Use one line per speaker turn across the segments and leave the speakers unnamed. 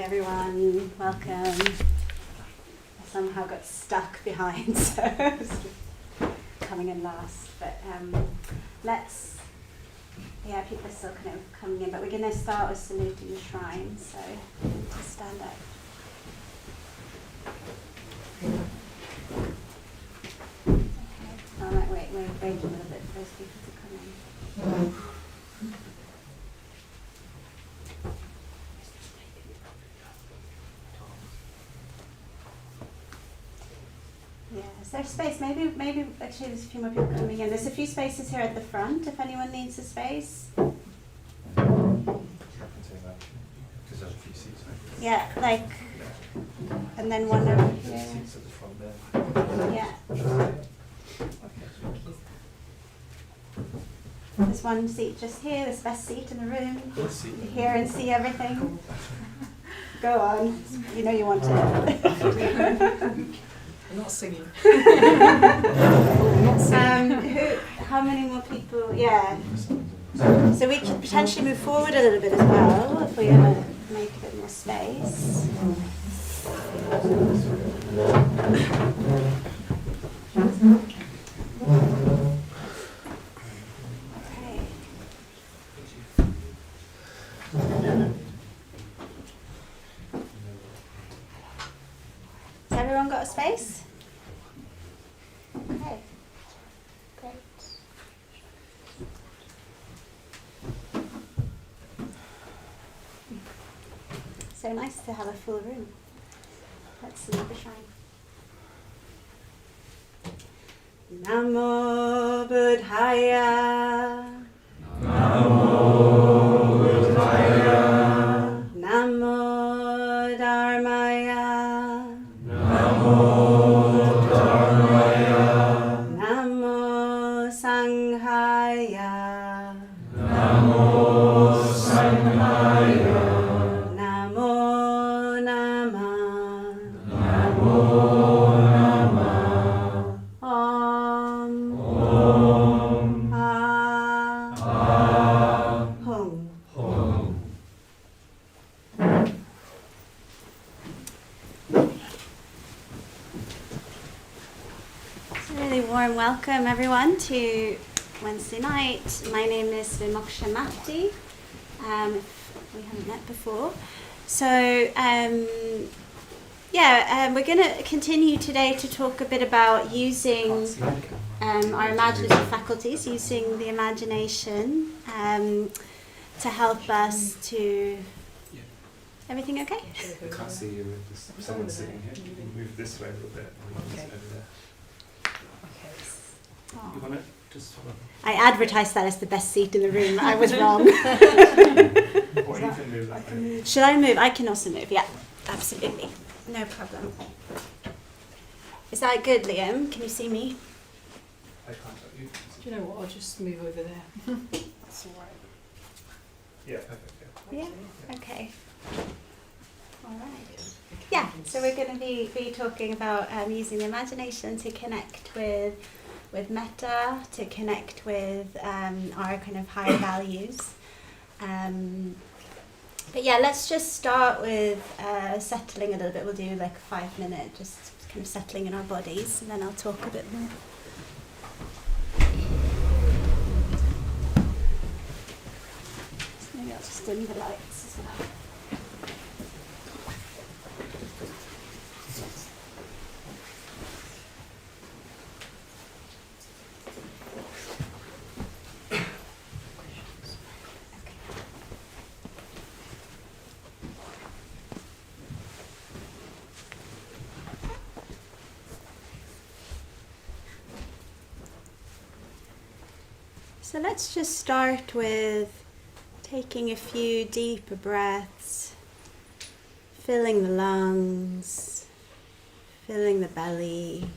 everyone, welcome. I somehow got stuck behind, so I was coming in last. But people are still kind of coming in, but we're going to start with saluting the shrine, so stand up. Okay. I might wait a little bit for those people to come in. Yeah, is there space? Maybe actually there's a few more people coming in. There's a few spaces here at the front if anyone needs a space. Yeah, like, and then one over here. Yeah. There's one seat just here, this best seat in the room. You hear and see everything. Go on, you know you want to.
I'm not singing.
How many more people? Yeah. So we could potentially move forward a little bit as well if we make a bit more space. Okay. Has everyone got a space? Okay. Great. So nice to have a full room. Let's salute the shrine. Namo Buddhaya. Namo Buddhaya. Namo Dharmaya. Namo Dharmaya. Namo Sanghaya. Namo Sanghaya. Namo Namah. Namo Namah. Om. Om. Hum. Hum. So really warm welcome everyone to Wednesday night. My name is Vimoksha Mahdi. If we haven't met before. So we're going to continue today to talk a bit about using our imaginative faculties, using the imagination to help us to... Everything okay?
I can't see you with someone sitting here. You can move this way a little bit. And over there. You want to just...
I advertised that as the best seat in the room. I was wrong.
Or you can move that way.
Should I move? I can also move. Yeah, absolutely. No problem. Is that good, Liam? Can you see me?
I can't help you.
Do you know what? I'll just move over there. That's all right.
Yeah, perfect.
Yeah. Okay. All right. Yeah. So we're going to be talking about using the imagination to connect with metta, to connect with our kind of higher values. But yeah, let's just start with settling a little bit. We'll do like a 5 minute, just kind of settling in our bodies, and then I'll talk a bit more. So maybe I'll just dim the lights as well. So let's just start with taking a few deeper breaths, filling the lungs, filling the belly.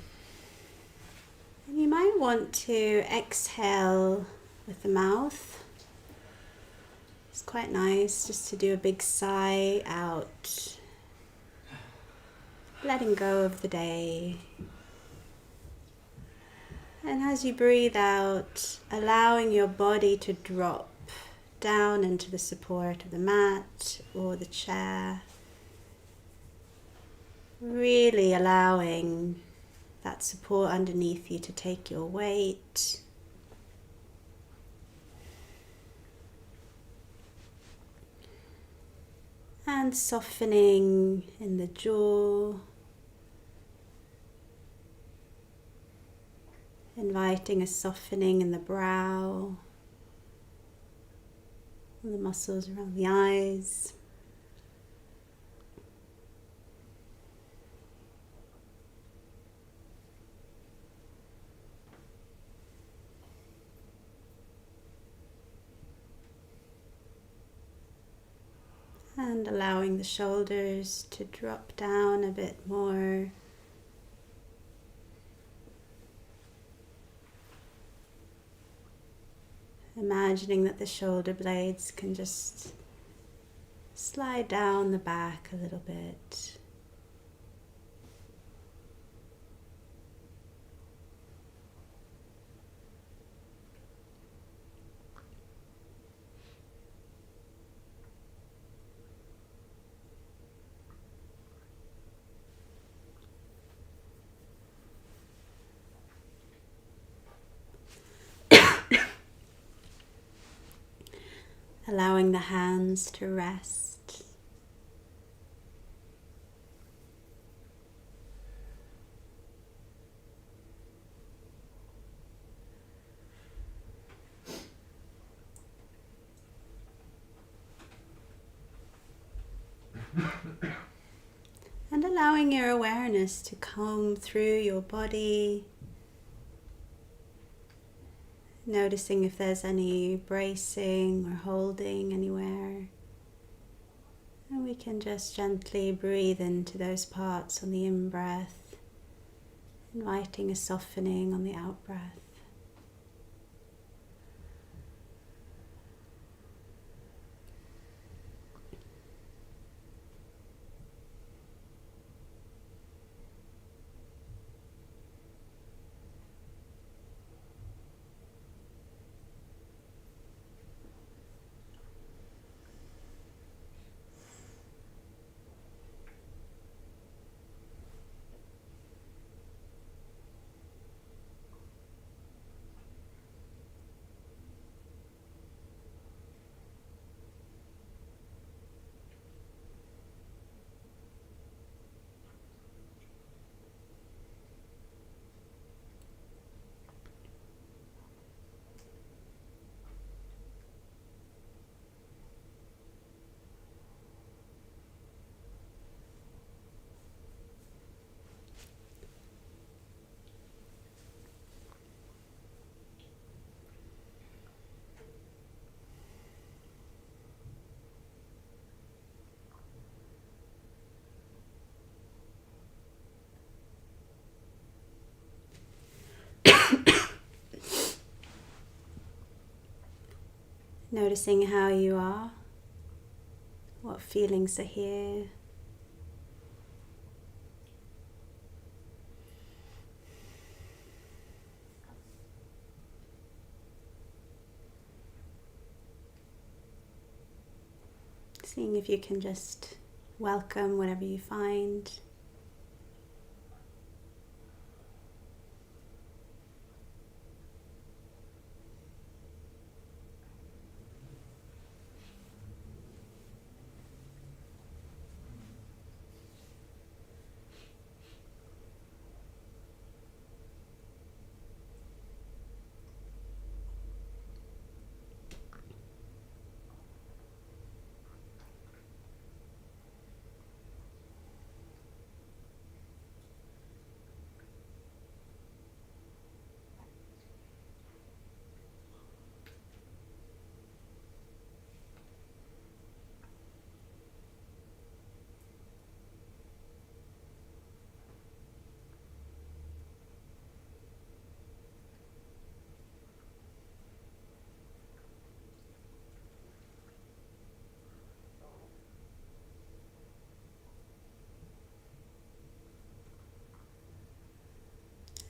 And you might want to exhale with the mouth. It's quite nice just to do a big sigh out, letting go of the day. And as you breathe out, allowing your body to drop down into the support of the mat or the chair. Really allowing that support underneath you to take your weight. And softening in the jaw. Inviting a softening in the brow. And the muscles around the eyes. And allowing the shoulders to drop down a bit more. Imagining that the shoulder blades can just slide down the back a little bit. Allowing the hands to rest. And allowing your awareness to comb through your body. Noticing if there's any bracing or holding anywhere. And we can just gently breathe into those parts on the in-breath, inviting a softening on the out-breath. Noticing how you are, what feelings are here. Seeing if you can just welcome whatever you find.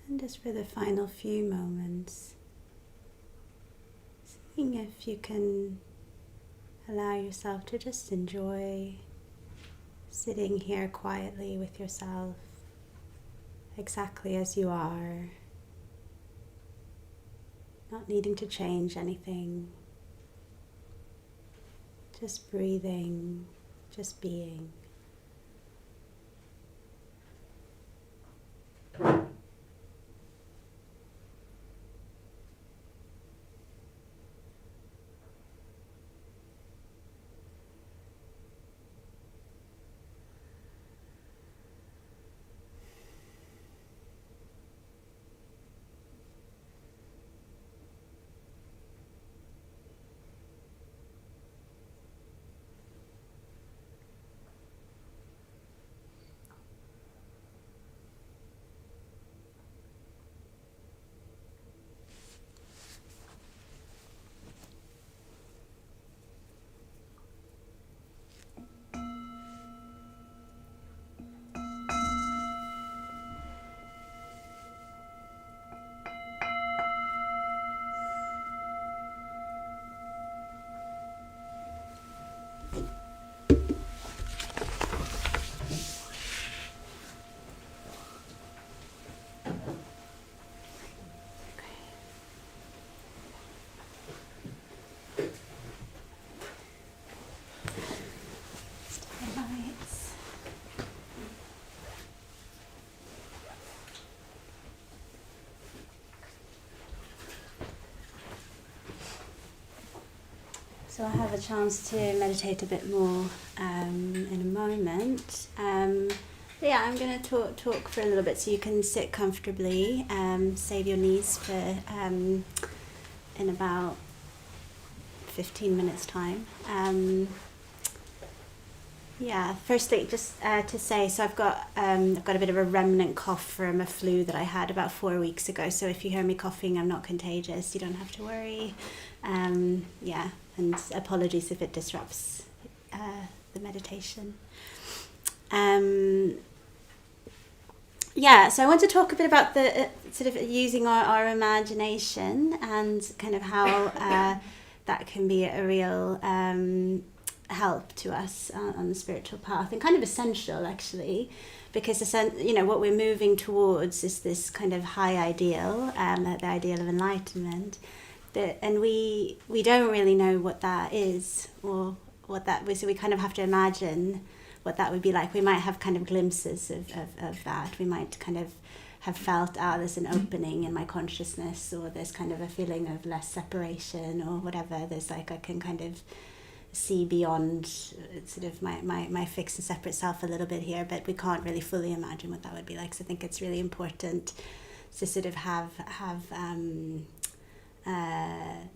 And just for the final few moments, seeing if you can allow yourself to just enjoy Sitting here quietly with yourself, exactly as you are, not needing to change anything, just breathing, just being. So I'll have a chance to meditate a bit more in a moment. Yeah, I'm going to talk for a little bit so you can sit comfortably, save your knees for in about 15 minutes time. Yeah, firstly, just to say, so I've got a bit of a remnant cough from a flu that I had about 4 weeks ago. So if you hear me coughing, I'm not contagious. You don't have to worry. Yeah, and apologies if it disrupts the meditation. Yeah, so I want to talk a bit about the sort of using our imagination and kind of how that can be a real help to us on the spiritual path, and kind of essential actually, because what we're moving towards is this kind of high ideal, the ideal of enlightenment, and we don't really know what that is or what that was, so we kind of have to imagine what that would be like. We might have kind of glimpses of that. We might kind of have felt, there's an opening in my consciousness, or there's kind of a feeling of less separation or whatever. There's like, I can kind of see beyond sort of my fixed and separate self a little bit here, but we can't really fully imagine what that would be like. So I think it's really important to sort of have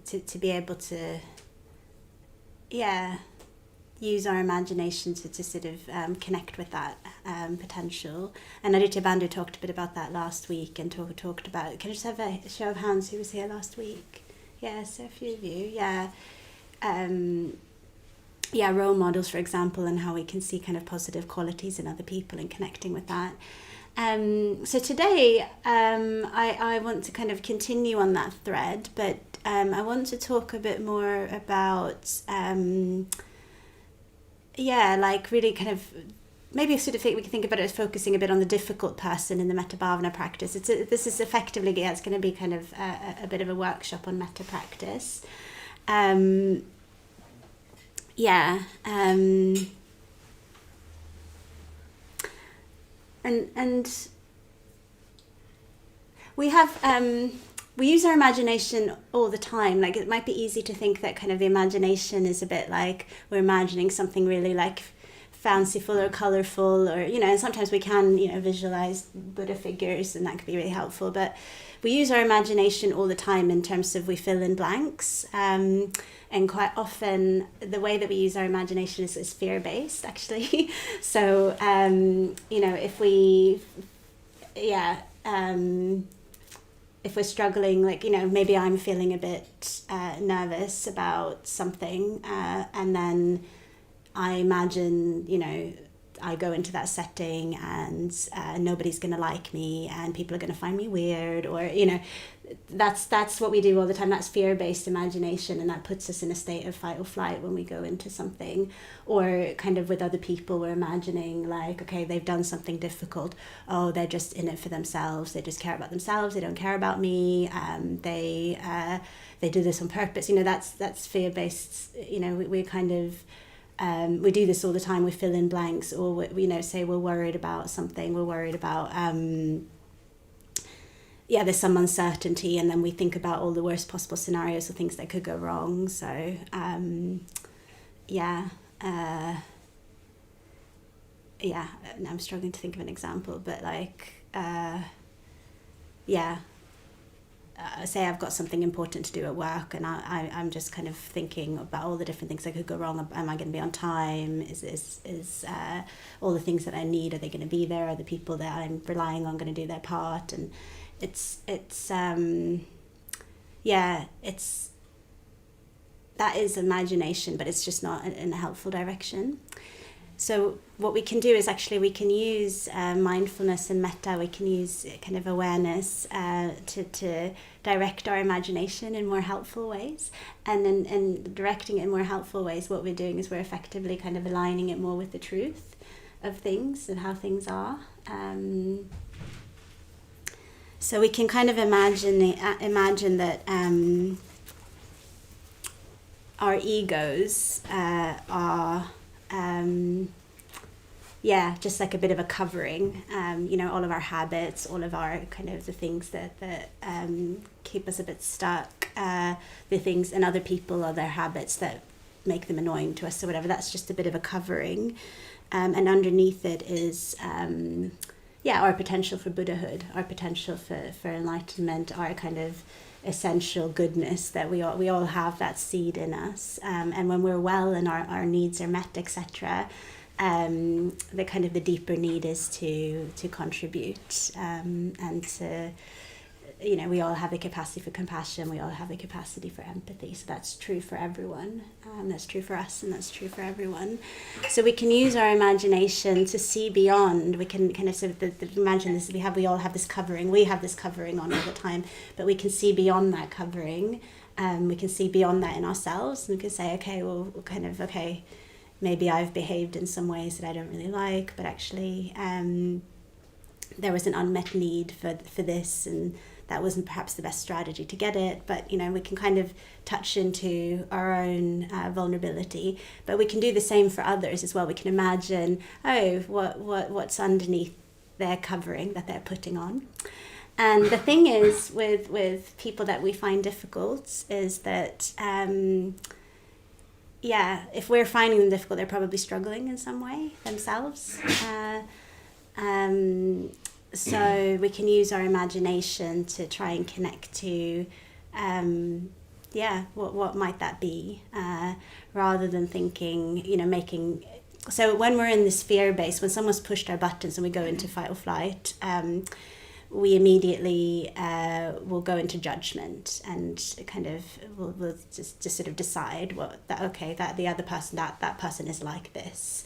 to be able to use our imagination to sort of connect with that potential. And Aditya Bandhu talked a bit about that last week, and talked about, can I just have a show of hands who was here last week? Yeah, so a few of you, role models, for example, and how we can see kind of positive qualities in other people and connecting with that. So today I want to kind of continue on that thread, but I want to talk a bit more about like really kind of maybe sort of we can think about it as focusing a bit on the difficult person in the metta bhavana practice. This is effectively, it's going to be kind of a bit of a workshop on metta practice. And we have we use our imagination all the time. Like, it might be easy to think that kind of the imagination is a bit like we're imagining something really like fanciful or colorful, or and sometimes we can visualize Buddha figures, and that could be really helpful, but we use our imagination all the time in terms of we fill in blanks, and quite often the way that we use our imagination is fear-based actually. So if we're struggling, like maybe I'm feeling a bit nervous about something, and then I imagine I go into that setting and nobody's going to like me and people are going to find me weird, or that's what we do all the time. That's fear-based imagination, and that puts us in a state of fight or flight when we go into something. Or kind of with other people, we're imagining like, okay, they've done something difficult, oh, they're just in it for themselves, they just care about themselves, they don't care about me, they do this on purpose. That's fear-based. We kind of we do this all the time. We fill in blanks, or we say we're worried about something, we're worried about there's some uncertainty, and then we think about all the worst possible scenarios of things that could go wrong. So I'm struggling to think of an example, but say I've got something important to do at work, and I'm just kind of thinking about all the different things that could go wrong. Am I going to be on time? Is all the things that I need, are they going to be there? Are the people that I'm relying on going to do their part? And that is imagination, but it's just not in a helpful direction. So what we can do is actually we can use mindfulness and metta, we can use kind of awareness to direct our imagination in more helpful ways. And in directing it in more helpful ways, what we're doing is we're effectively kind of aligning it more with the truth of things and how things are. So we can kind of imagine that our egos are just like a bit of a covering. All of our habits, all of our kind of the things that keep us a bit stuck, the things and other people or their habits that make them annoying to us or whatever. That's just a bit of a covering, and underneath it is our potential for Buddhahood, our potential for enlightenment, our kind of essential goodness that we all have that seed in us, and when we're well and our needs are met, etc., the kind of the deeper need is to contribute, and to we all have the capacity for compassion, we all have the capacity for empathy. So that's true for everyone, that's true for us, and that's true for everyone. So we can use our imagination to see beyond. We can kind of sort of imagine this, we all have this covering on all the time, but we can see beyond that covering. We can see beyond that in ourselves, and we can say, okay, maybe I've behaved in some ways that I don't really like, but actually there was an unmet need for this, and that wasn't perhaps the best strategy to get it, but we can kind of touch into our own vulnerability. But we can do the same for others as well. We can imagine, what's underneath their covering that they're putting on. And the thing is with people that we find difficult is that if we're finding them difficult, they're probably struggling in some way themselves. So we can use our imagination to try and connect to, what might that be, rather than thinking, making. So when we're in this fear base, when someone's pushed our buttons and we go into fight or flight, we immediately will go into judgment, and kind of we'll just sort of decide that the other person, that person is like this.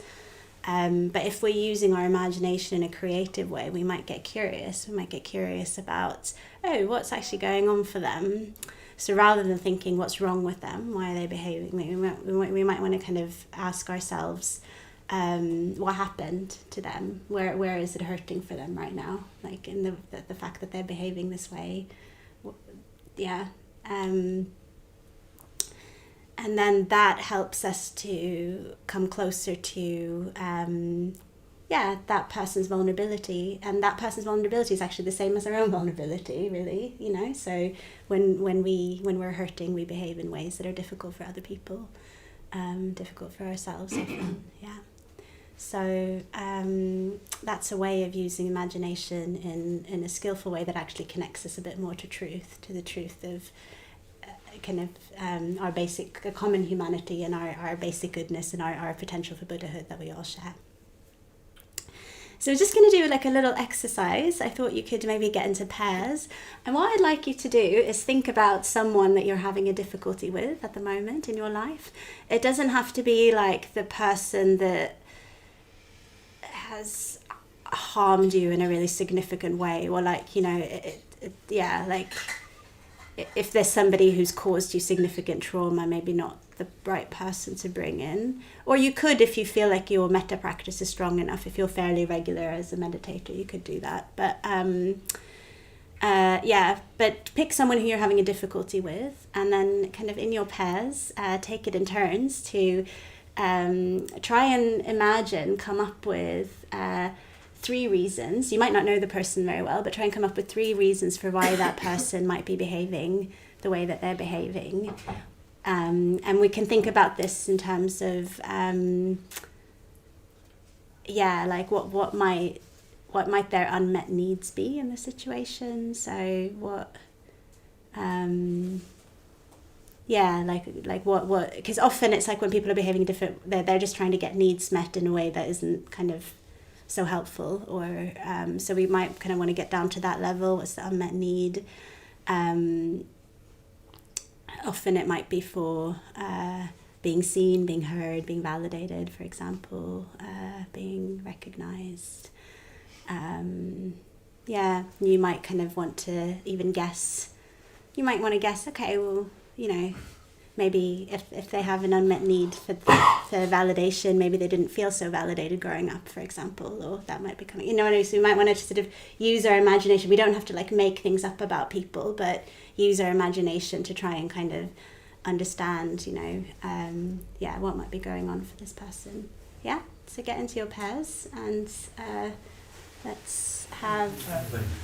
But if we're using our imagination in a creative way, we might get curious. We might get curious about, what's actually going on for them. So rather than thinking what's wrong with them, why are they behaving, we might want to kind of ask ourselves, what happened to them? Where is it hurting for them right now? Like in the fact that they're behaving this way. And then that helps us to come closer to that person's vulnerability, and that person's vulnerability is actually the same as our own vulnerability, really. So when we're hurting, we behave in ways that are difficult for other people, difficult for ourselves often. So that's a way of using imagination in a skillful way that actually connects us a bit more to the truth of our basic common humanity and our basic goodness and our potential for Buddhahood that we all share. So we're just going to do like a little exercise. I thought you could maybe get into pairs. And what I'd like you to do is think about someone that you're having a difficulty with at the moment in your life. It doesn't have to be like the person that has harmed you in a really significant way, or like, you know, like if there's somebody who's caused you significant trauma, maybe not the right person to bring in. Or you could, if you feel like your metta practice is strong enough, if you're fairly regular as a meditator, you could do that. But but pick someone who you're having a difficulty with, and then kind of in your pairs, take it in turns to try and imagine, come up with 3 reasons. You might not know the person very well, but try and come up with 3 reasons for why that person might be behaving the way that they're behaving. And we can think about this in terms of, like what might their unmet needs be in the situation. So what, like what, because often it's like when people are behaving different, they're just trying to get needs met in a way that isn't kind of so helpful, or so we might kind of want to get down to that level. What's the unmet need? Often it might be for being seen, being heard, being validated, for example, being recognized. You might kind of want to even guess. You might want to guess, okay, well, you know, maybe if they have an unmet need for validation, maybe they didn't feel so validated growing up, for example, or that might be coming, you know what I mean? So we might want to sort of use our imagination. We don't have to like make things up about people, but use our imagination to try and kind of understand, you know, what might be going on for this person. Yeah, so get into your pairs and let's have 5 minutes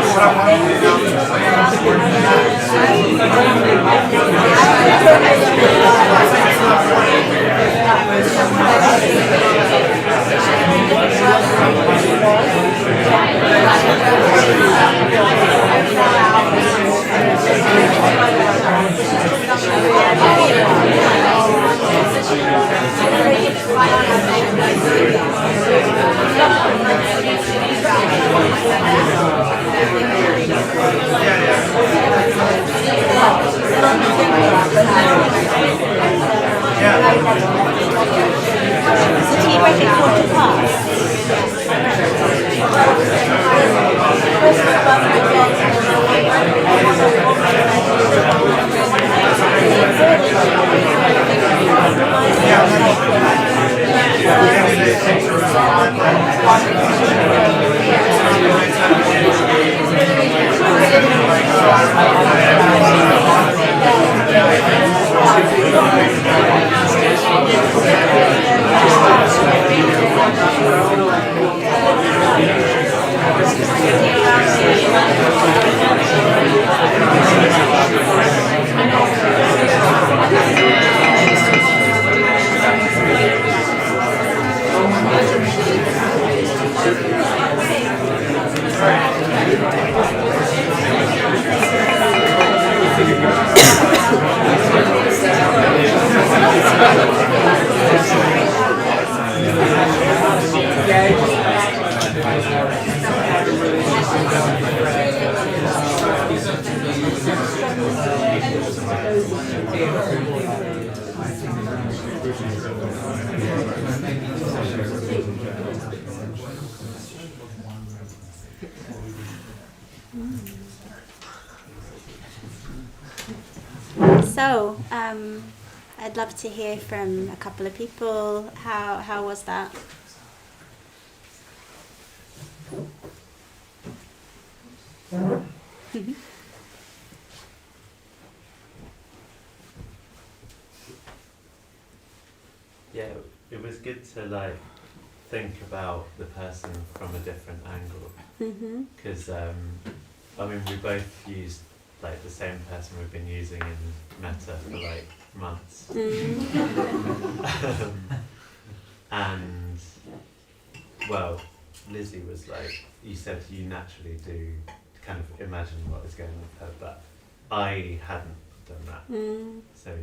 What I want to do is
So, I'd love to hear from a couple of people. How was that?
Yeah, it was good to like think about the person from a different angle because I mean we both used like the same person we've been using in Metta for like months. And well, Lizzie was like, you said you naturally do kind of imagine what is going on with her, but I hadn't done that. So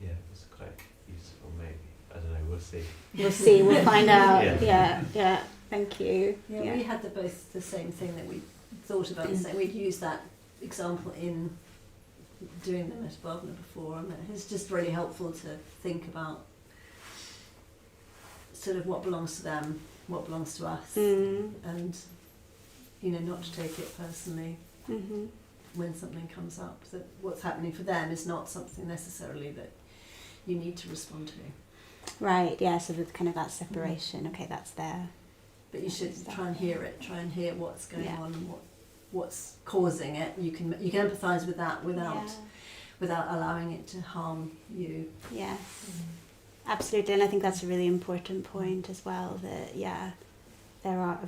yeah, it was quite useful maybe. I don't know, we'll see.
We'll see, we'll find out.
Yeah.
Yeah, thank you.
Yeah, we had both the same thing that we thought about, and we'd used that example in doing the Metta Bhavana before, and it's just really helpful to think about sort of what belongs to them, what belongs to us, and not to take it personally when something comes up. That what's happening for them is not something necessarily that you need to respond to.
Right, yeah, so there's kind of that separation, okay, that's there.
But you should try and hear it, try and hear what's going on and what's causing it. You can empathise with that without allowing it to harm you.
Yes, absolutely, and I think that's a really important point as well, that there are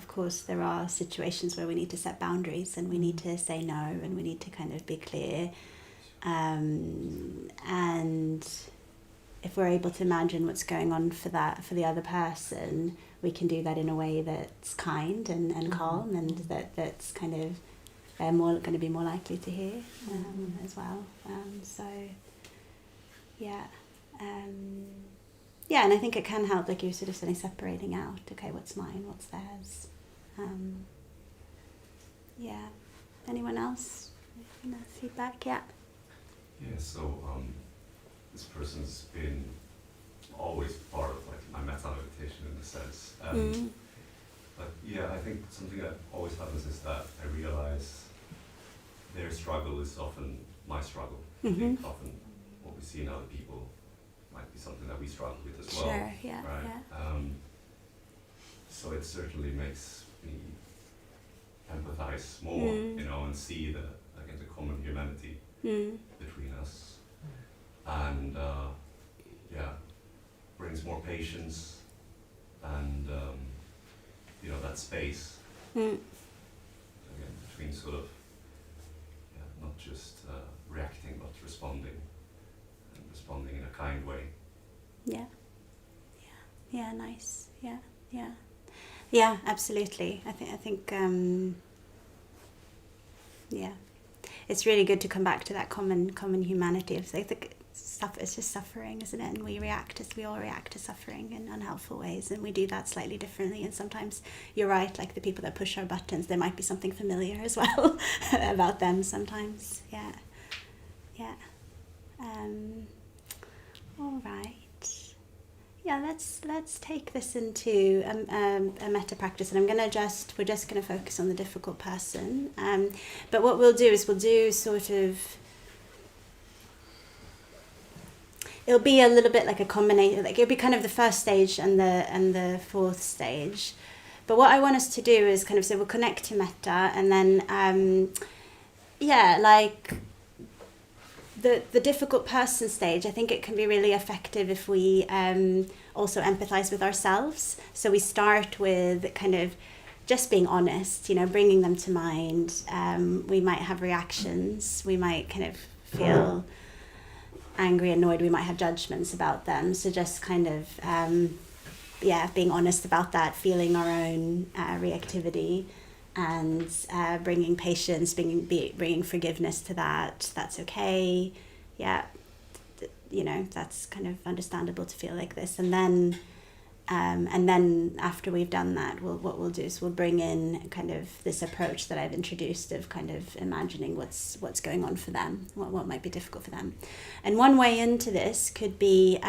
situations where we need to set boundaries and we need to say no and we need to kind of be clear, and if we're able to imagine what's going on for the other person, we can do that in a way that's kind and calm, and that's kind of they're going to be more likely to hear as well. And I think it can help, like you were sort of saying, separating out. Okay, what's mine? What's theirs? Anyone else? Feedback? Yeah.
Yeah. So. This person's been always part of like my metta meditation in a sense. But yeah, I think something that always happens is that I realize their struggle is often my struggle. I think often what we see in other people might be something that we struggle with as well.
Sure, yeah,
right?
yeah.
So it certainly makes me empathize more, and see the common humanity between us. And brings more patience and that space again between sort of not just reacting but responding, and responding in a kind way.
Nice. Yeah, absolutely. I think it's really good to come back to that common humanity of it's just suffering, isn't it? And we all react to suffering in unhelpful ways, and we do that slightly differently. And sometimes you're right, like the people that push our buttons, there might be something familiar as well about them sometimes. All right. Yeah, let's take this into a metta practice, and we're just gonna focus on the difficult person. But what we'll do is sort of. It'll be a little bit like a combination. Like it'll be kind of the first stage and the fourth stage. But what I want us to do is kind of we'll connect to metta, and then like the difficult person stage. I think it can be really effective if we also empathize with ourselves. So we start with kind of just being honest, bringing them to mind. We might have reactions. We might kind of feel angry, annoyed. We might have judgments about them. So just kind of, being honest about that, feeling our own reactivity. and bringing patience, bringing forgiveness to that. That's okay. Yeah, that's kind of understandable to feel like this. And then after we've done that, what we'll do is we'll bring in kind of this approach that I've introduced of kind of imagining what's going on for them, what might be difficult for them. And one way into this could be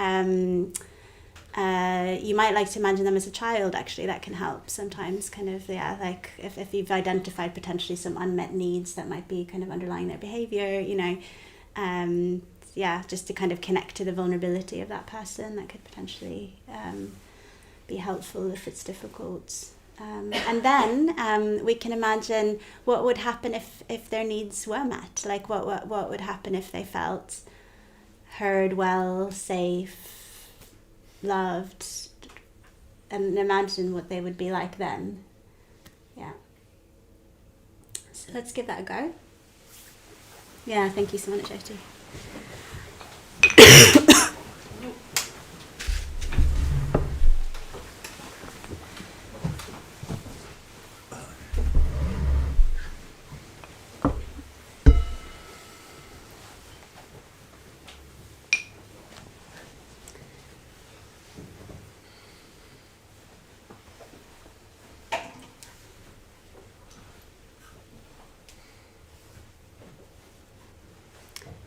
you might like to imagine them as a child. Actually, that can help sometimes. Kind of, like if you've identified potentially some unmet needs that might be kind of underlying their behavior, just to kind of connect to the vulnerability of that person, that could potentially be helpful if it's difficult. And then we can imagine what would happen if their needs were met. Like what would happen if they felt heard well, safe, loved, and imagine what they would be like then. Yeah. So let's give that a go. Yeah, thank you so much, Jyoti.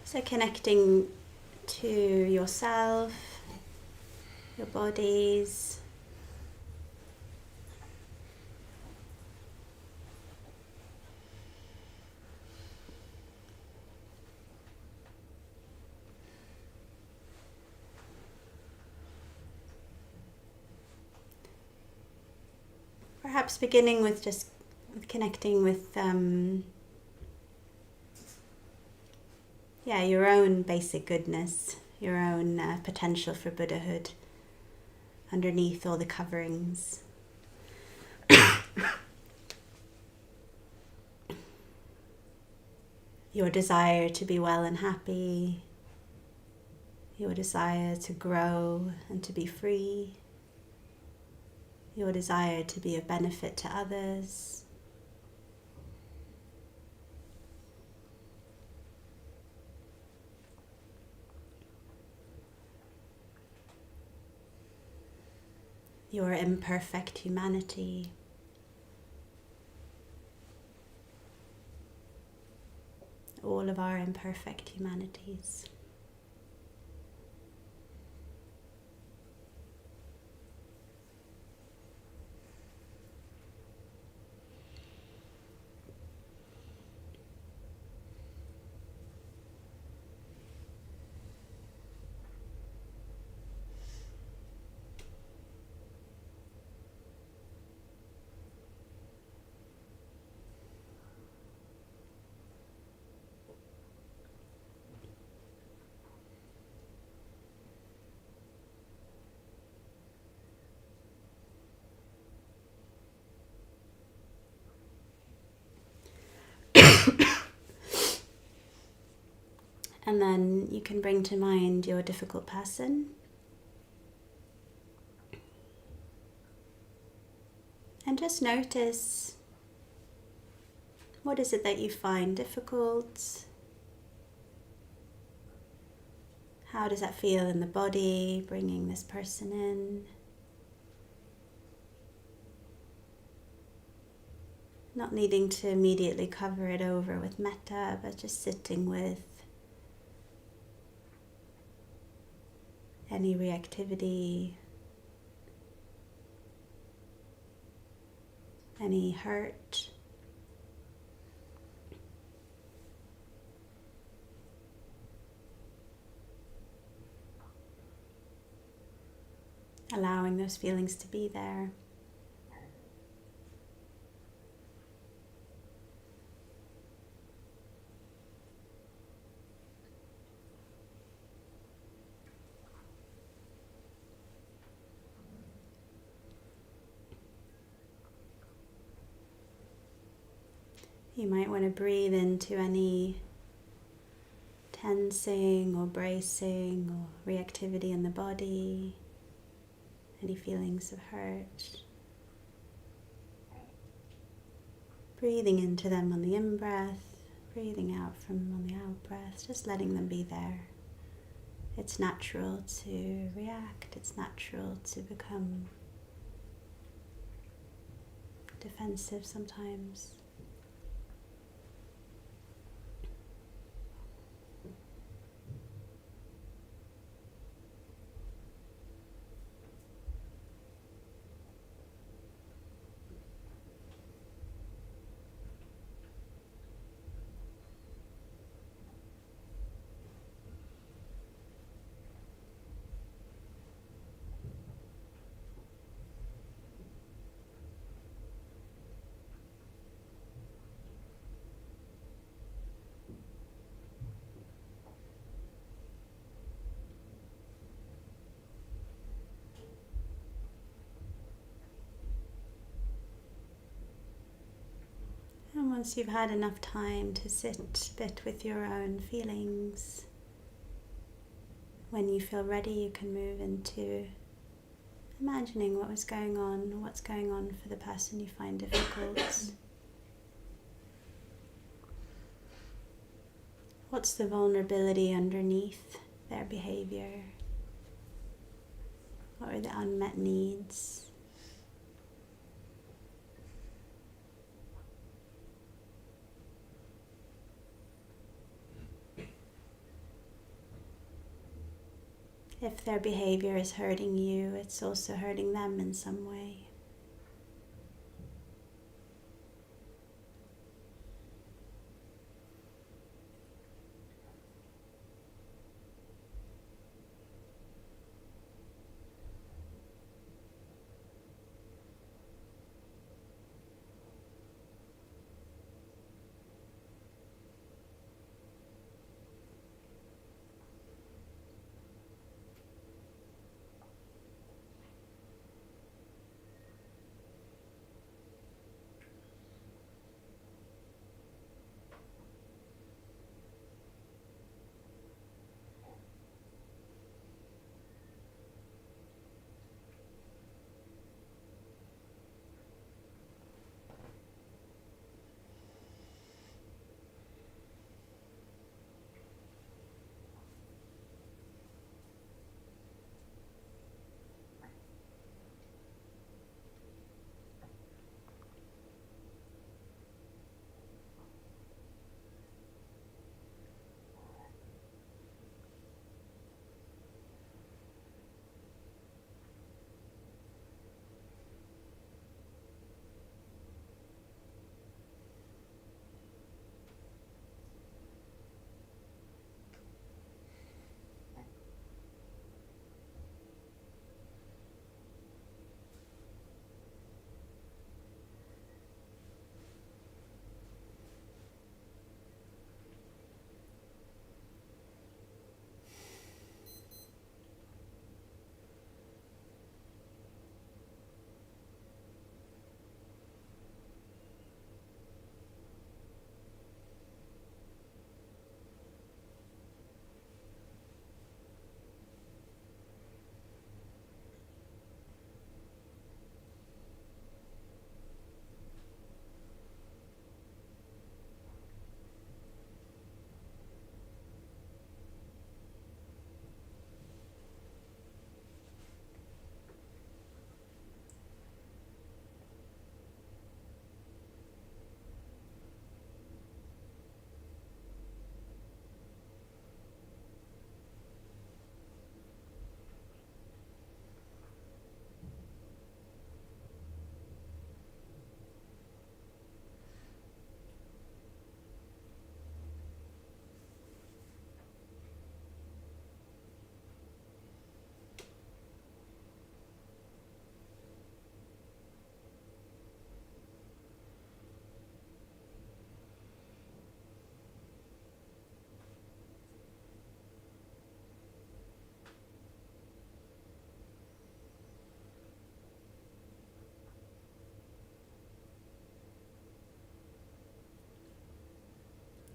So connecting to yourself, your bodies, perhaps beginning with just connecting with your own basic goodness, your own potential for Buddhahood underneath all the coverings. Your desire to be well and happy, your desire to grow and to be free, your desire to be of benefit to others. Your imperfect humanity. All of our imperfect humanities. And then you can bring to mind your difficult person. And just notice, what is it that you find difficult? How does that feel in the body, bringing this person in? Not needing to immediately cover it over with metta, but just sitting with any reactivity, any hurt. Allowing those feelings to be there. You might want to breathe into any tensing or bracing or reactivity in the body, any feelings of hurt. Breathing into them on the in-breath, breathing out from them on the out-breath, just letting them be there. It's natural to react, it's natural to become defensive sometimes. And once you've had enough time to sit a bit with your own feelings, when you feel ready, you can move into imagining what was going on, what's going on for the person you find difficult. What's the vulnerability underneath their behavior? What are the unmet needs? If their behavior is hurting you, it's also hurting them in some way.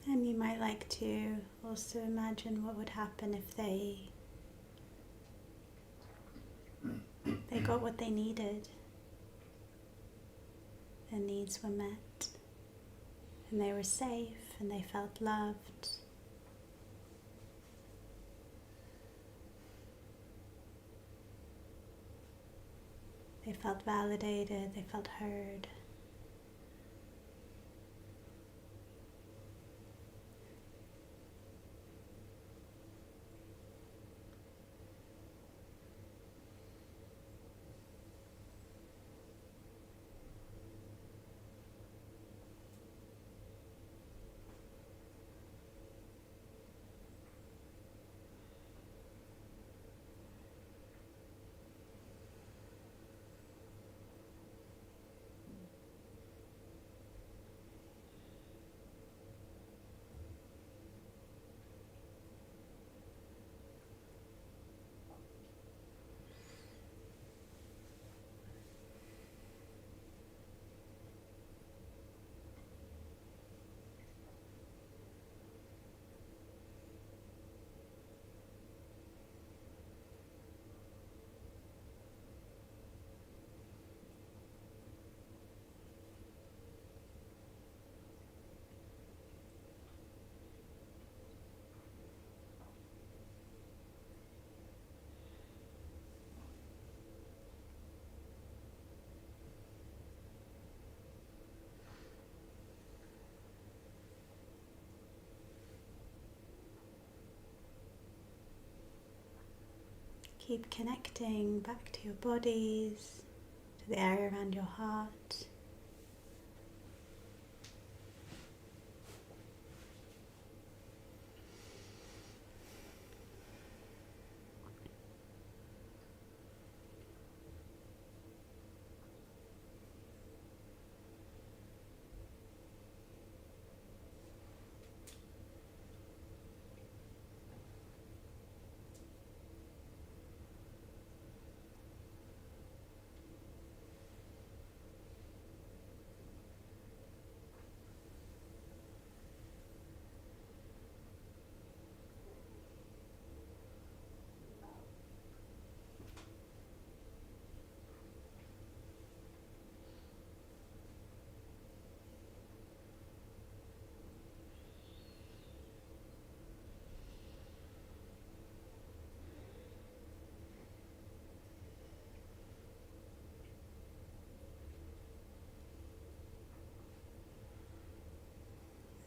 And you might like to also imagine what would happen if they got what they needed. Their needs were met. and they were safe and they felt loved. They felt validated, they felt heard. Keep connecting back to your bodies, to the area around your heart.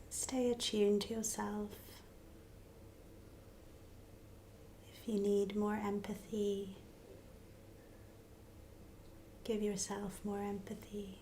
Stay attuned to yourself. If you need more empathy, give yourself more empathy.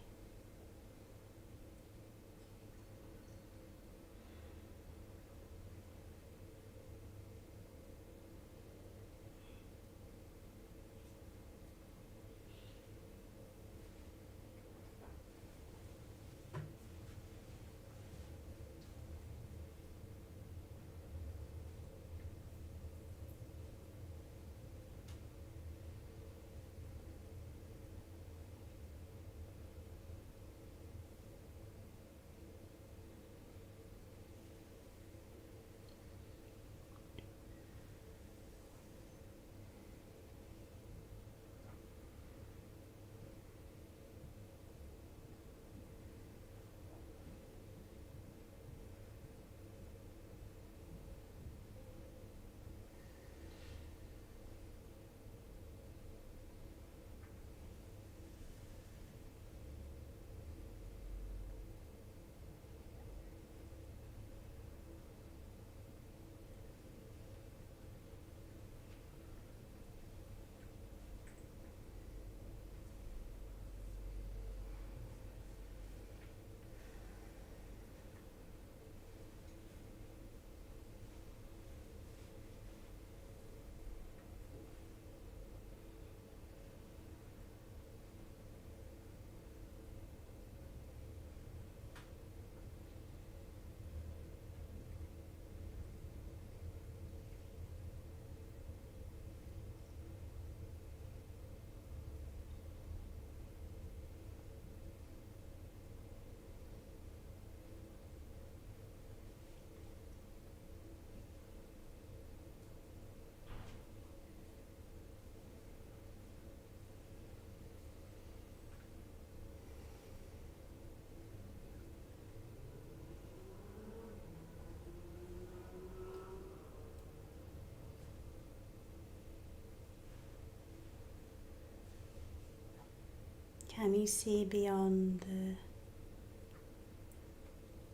Can you see beyond the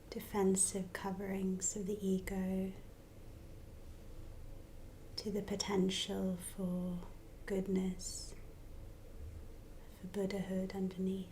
defensive coverings of the ego to the potential for goodness, for Buddhahood underneath?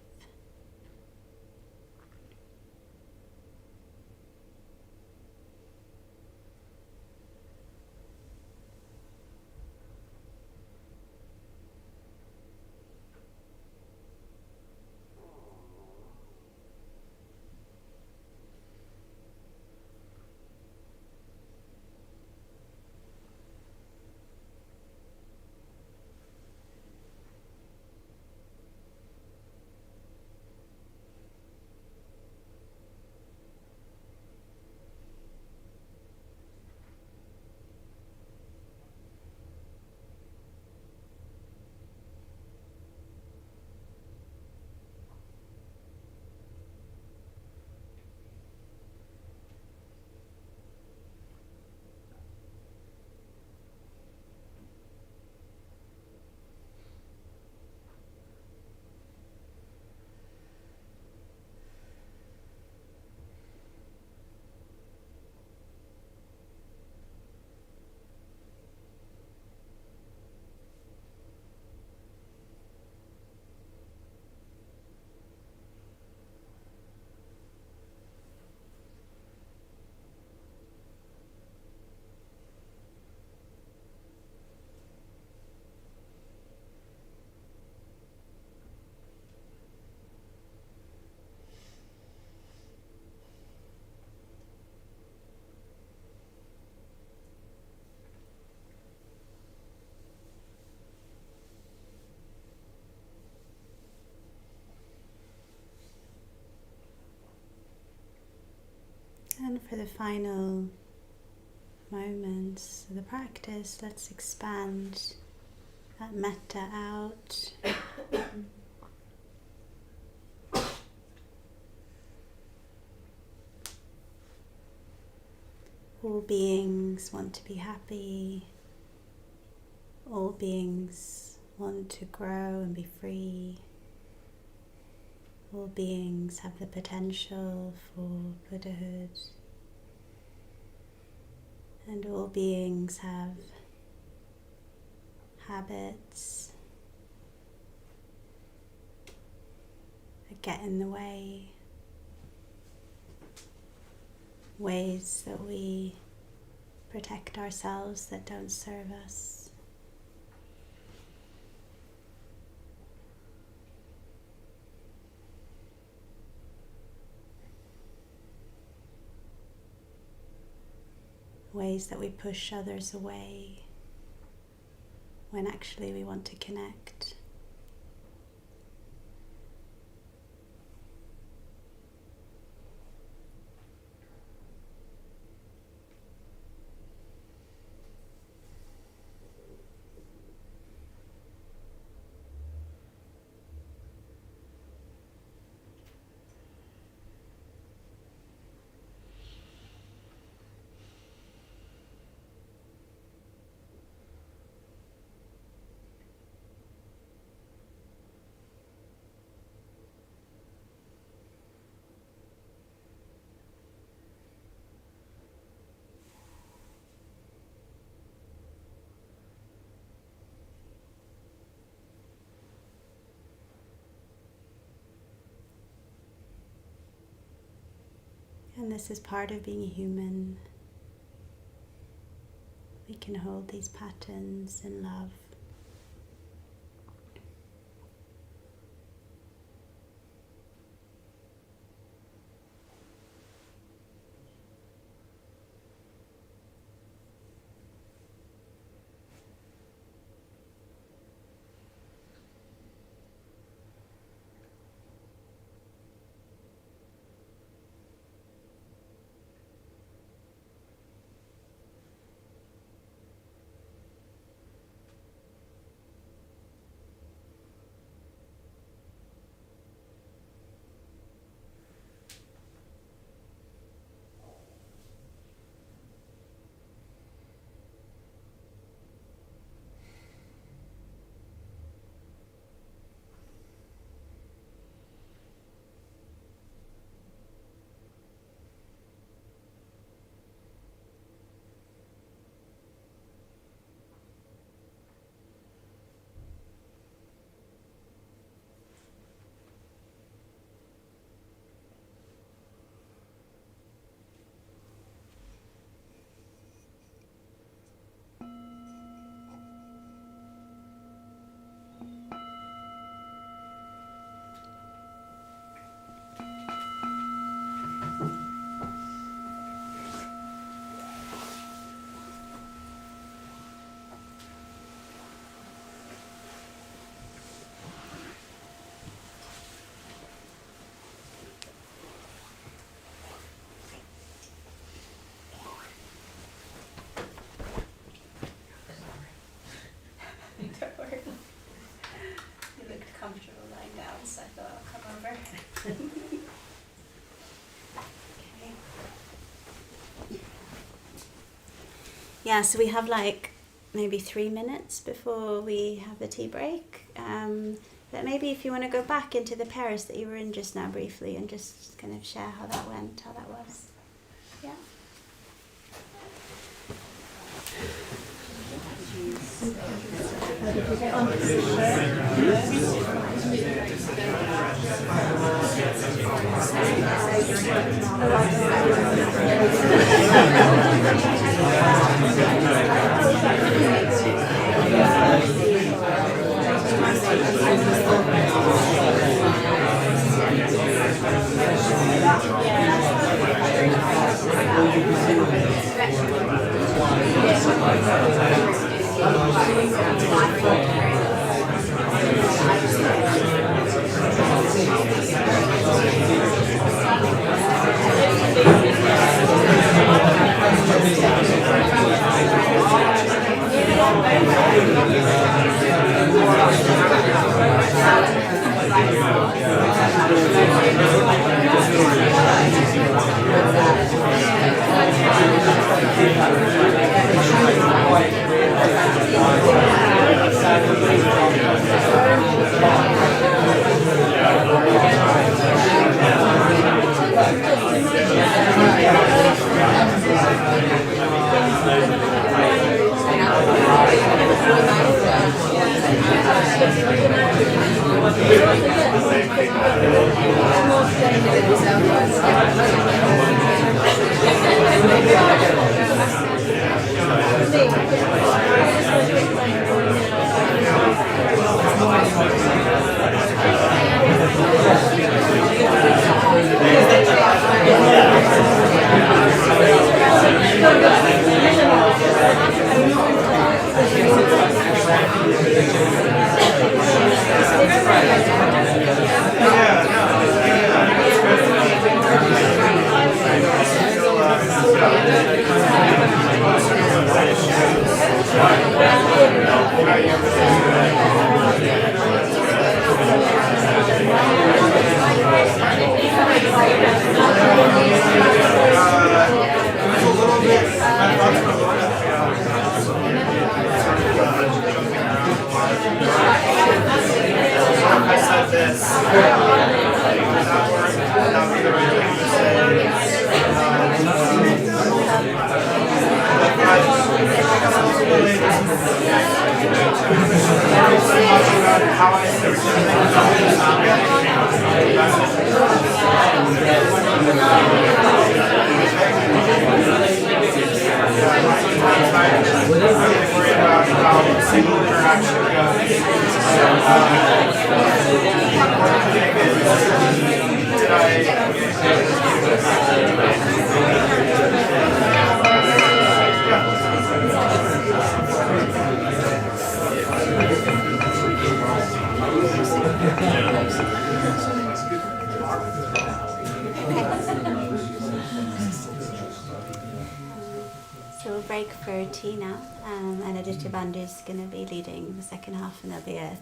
And for the final moments of the practice, let's expand that metta out. All beings want to be happy. All beings want to grow and be free. All beings have the potential for Buddhahood. And all beings have habits that get in the way, ways that we protect ourselves that don't serve us. Ways that we push others away when actually we want to connect. And this is part of being human. We can hold these patterns in love. Yeah, so we have like maybe 3 minutes before we have the tea break. But maybe if you want to go back into the Paris that you were in just now briefly and just kind of share how that went, how that was. Yeah. So we'll break for tea now, and Aditya Bandhu is going to be leading the second half, and there'll be an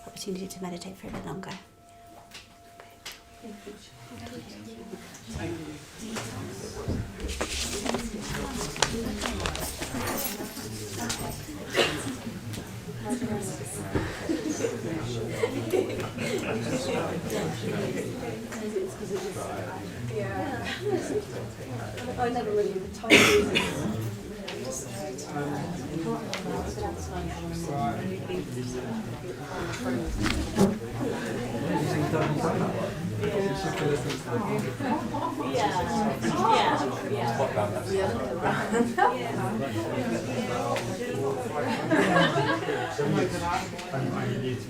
opportunity to meditate for a bit longer.
I never really had the time to use it.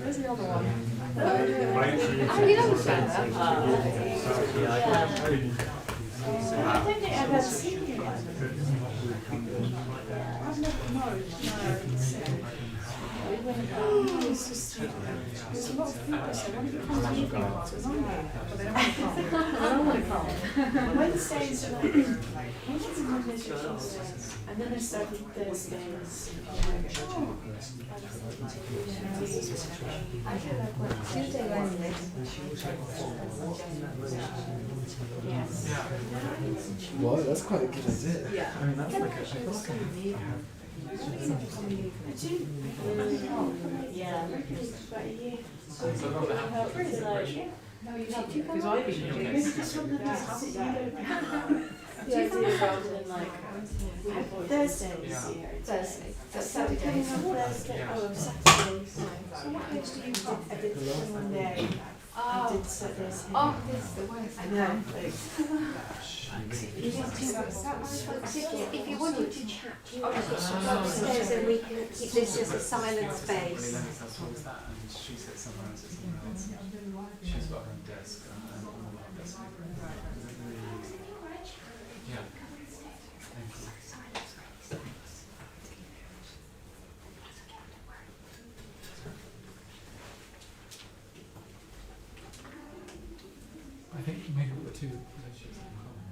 Where's the other one? I don't think I've ever seen you guys. I've never, no, I didn't see. It's just, there's a lot of people, so one of the comes evening class as well. But they don't want to come. I don't want to come. Wednesdays are like, Wednesdays and Mondays are Tuesdays. And then I started Thursdays. I feel like what Tuesday, Wednesday. Yes.
Well, that's quite a good idea.
Yeah.
I mean, that's like I feel like
Yeah.
Because I've been doing this.
The idea rather than like Thursdays.
Thursday. That's
Saturdays.
Saturday.
Oh, Saturdays. So what days do you come? I did one day. I did Saturdays.
Oh, this is the worst.
I know. Like,
If you wanted to chat, you want to go upstairs and we can keep this as a silent space.
And she sits somewhere else, She's got her own desk and I'm on my desk. Yeah. Thank you. I think maybe the two relationships in common.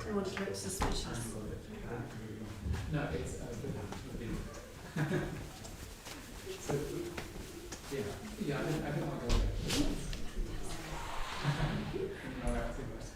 I want to look suspicious.
No, it's so, yeah, I don't want to go there. No, I think that's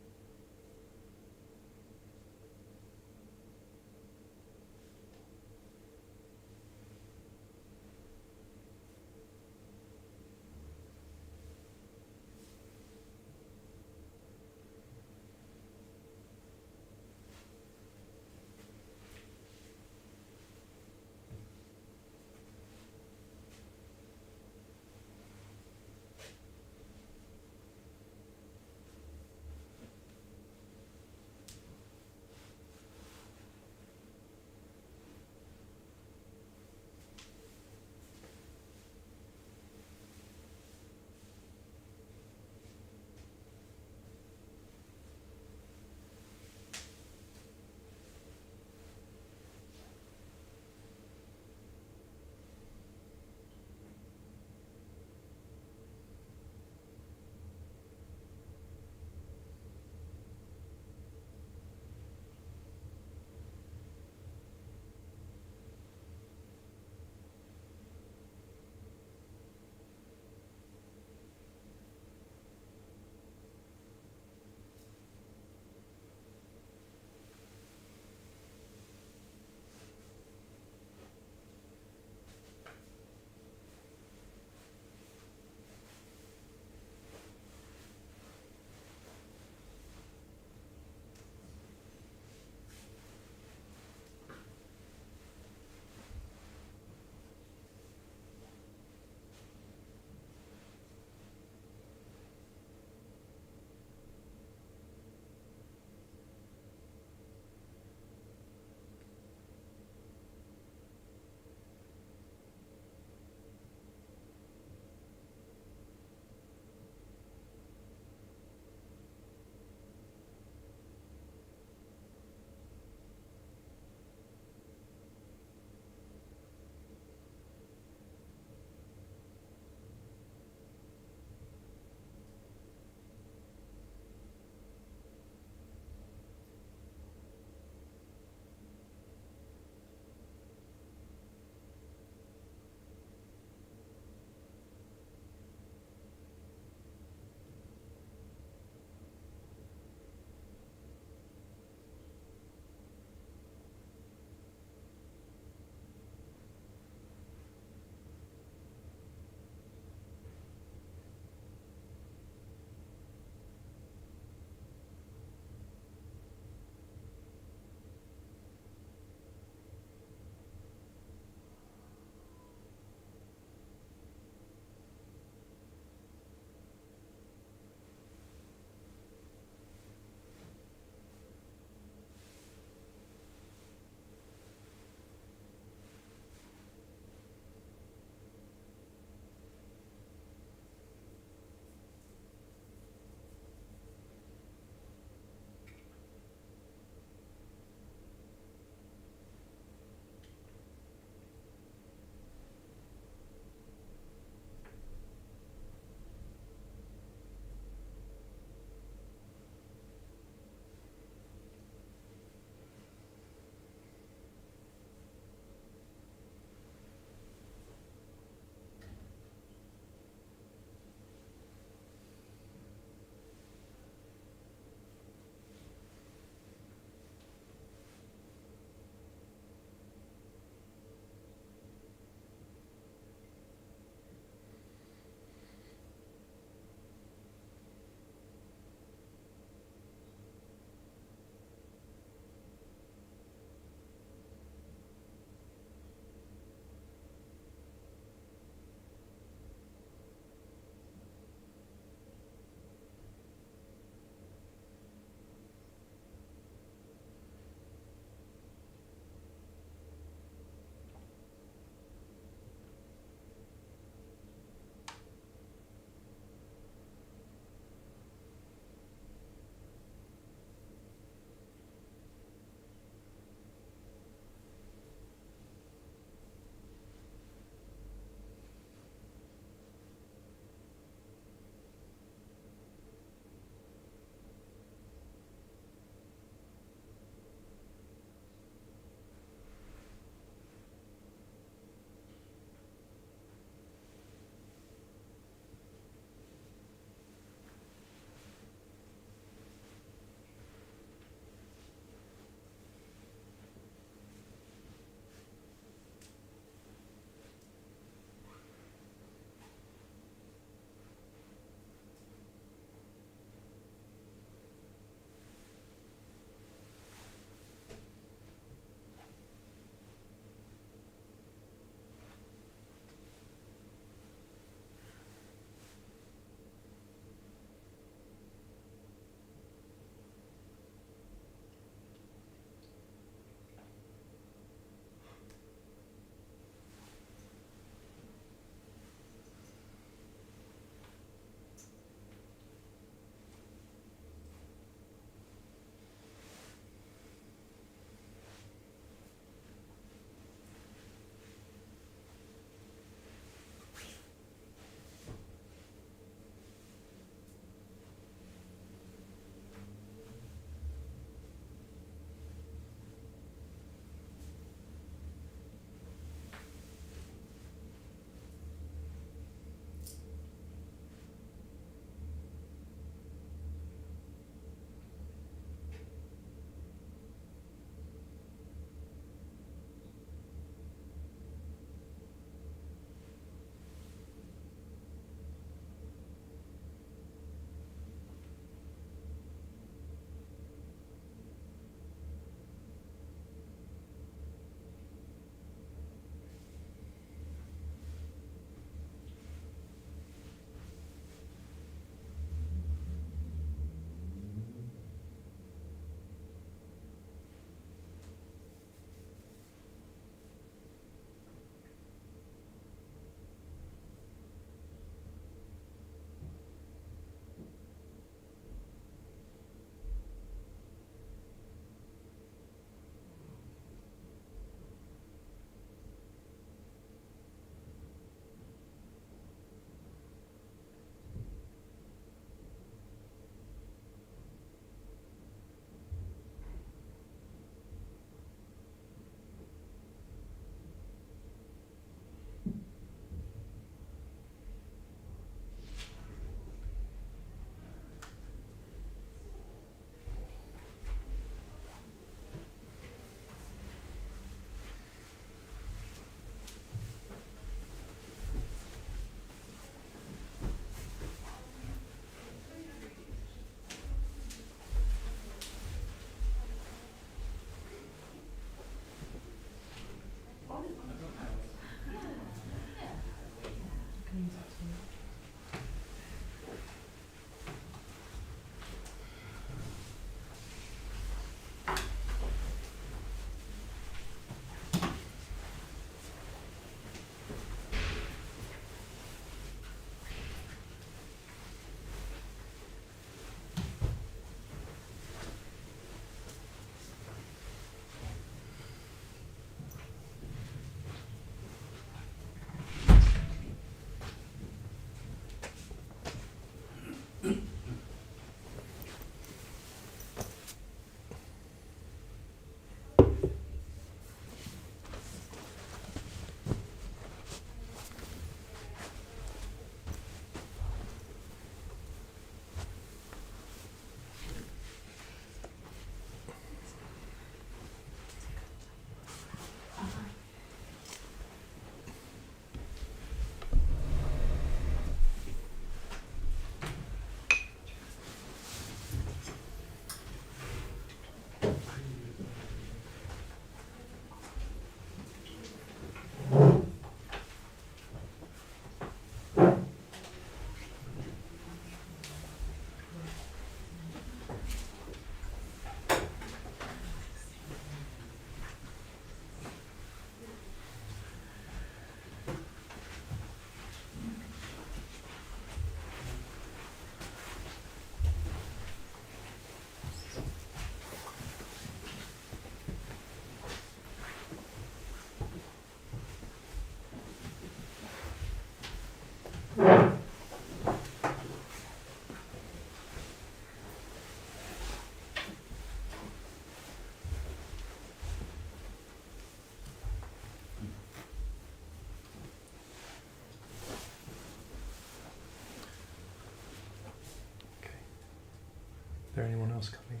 else coming?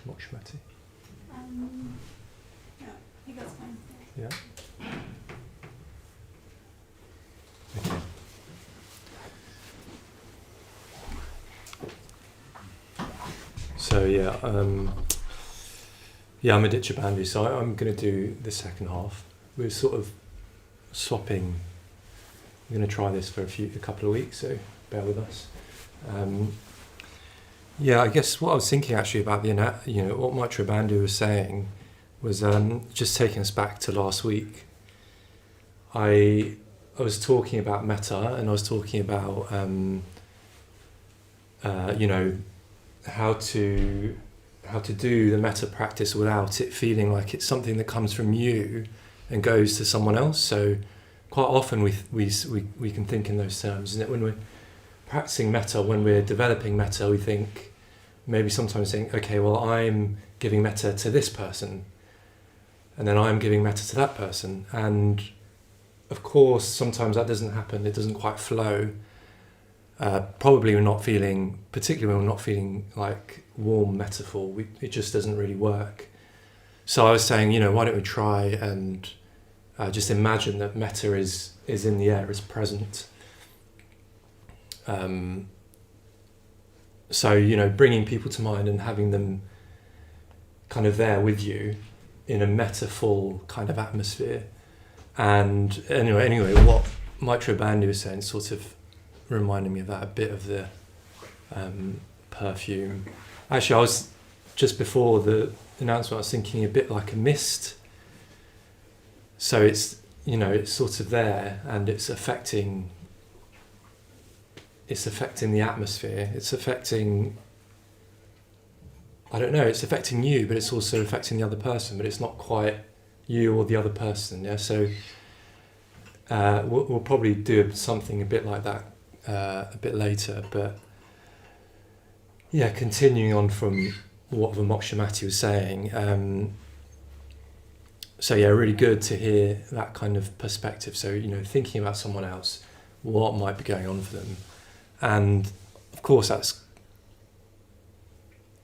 Mokshmati?
Yeah, I think that's fine.
Yeah? Okay. So I'm a Ditcha Bandhu, so I'm going to do the second half. We're sort of swapping. I'm going to try this for a couple of weeks, so bear with us. I guess what I was thinking actually about what Maitreya Bandhu was saying was just taking us back to last week. I was talking about metta, and I was talking about how to do the metta practice without it feeling like it's something that comes from you and goes to someone else. So quite often we can think in those terms, isn't it? When we're practicing metta, when we're developing metta, we think sometimes okay, well, I'm giving metta to this person, and then I'm giving metta to that person, and of course sometimes that doesn't happen. It doesn't quite flow. Particularly we're not feeling like warm metaphor. It just doesn't really work. So I was saying, why don't we try and just imagine that metta is in the air, is present. Bringing people to mind and having them kind of there with you in a metta-full kind of atmosphere. And anyway, what Maitreya Bandhu was saying sort of reminded me of that, a bit of the perfume. Actually, I was, just before the announcement, I was thinking a bit like a mist. So it's sort of there, and it's affecting the atmosphere. It's affecting, it's affecting you, but it's also affecting the other person, but it's not quite you or the other person. Yeah. So we'll probably do something a bit like that a bit later, but continuing on from what Vimokshamati was saying, really good to hear that kind of perspective. So thinking about someone else, what might be going on for them, and of course that's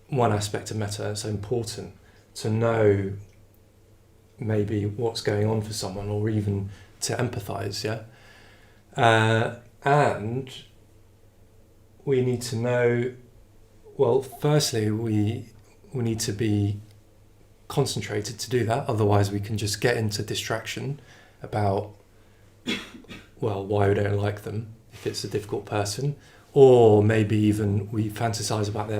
one aspect of metta. It's so important to know maybe what's going on for someone, or even to empathise. And we need to know, well, firstly, we need to be concentrated to do that. Otherwise, we can just get into distraction about, well, why we don't like them, if it's a difficult person. Or maybe even we fantasize about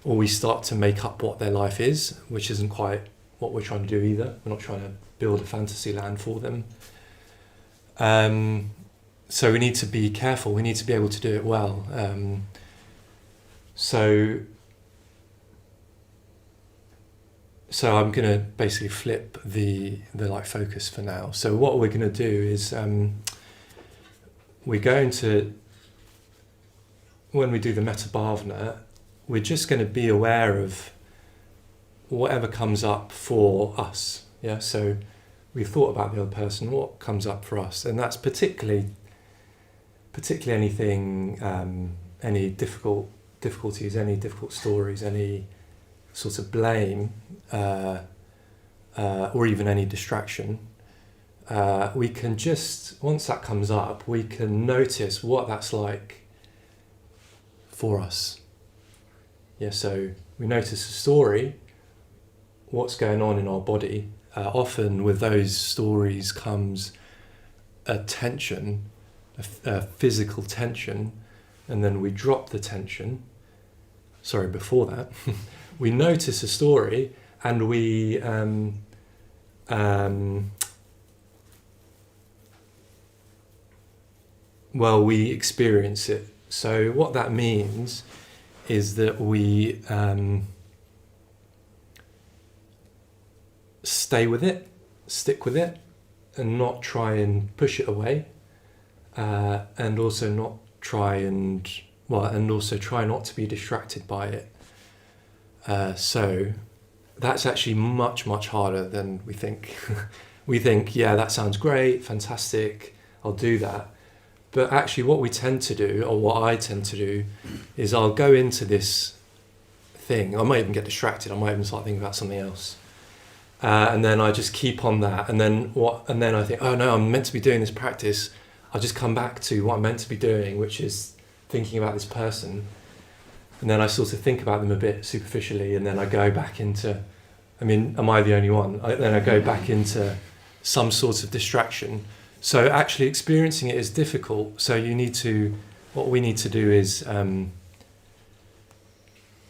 or we start to make up what their life is, which isn't quite what we're trying to do either. We're not trying to build a fantasy land for them. So we need to be careful. We need to be able to do it well. So I'm going to basically flip the focus for now. So what we're going to do is we're going to, when we do the metta bhavana, we're just going to be aware of whatever comes up for us. Yeah. So we've thought about the other person, what comes up for us, and that's particularly anything, any difficulties, any difficult stories, any sort of blame, or even any distraction. We can just, once that comes up, we can notice what that's like for us. Yeah, so we notice a story, what's going on in our body. Often with those stories comes a tension, a physical tension, and then we drop the tension. Sorry, before that, we notice a story and we we experience it. So what that means is that we stay with it, stick with it, and not try and push it away, and also try not to be distracted by it. So that's actually much, much harder than we think. We think, yeah, that sounds great, fantastic, I'll do that. But actually what we tend to do, or what I tend to do, is I'll go into this thing. I might even get distracted. I might even start thinking about something else. And then I just keep on that. And then I think, oh no, I'm meant to be doing this practice. I just come back to what I'm meant to be doing, which is thinking about this person. And then I sort of think about them a bit superficially, and then I go back into, I mean, am I the only one? Then I go back into some sort of distraction. So actually experiencing it is difficult. So what we need to do is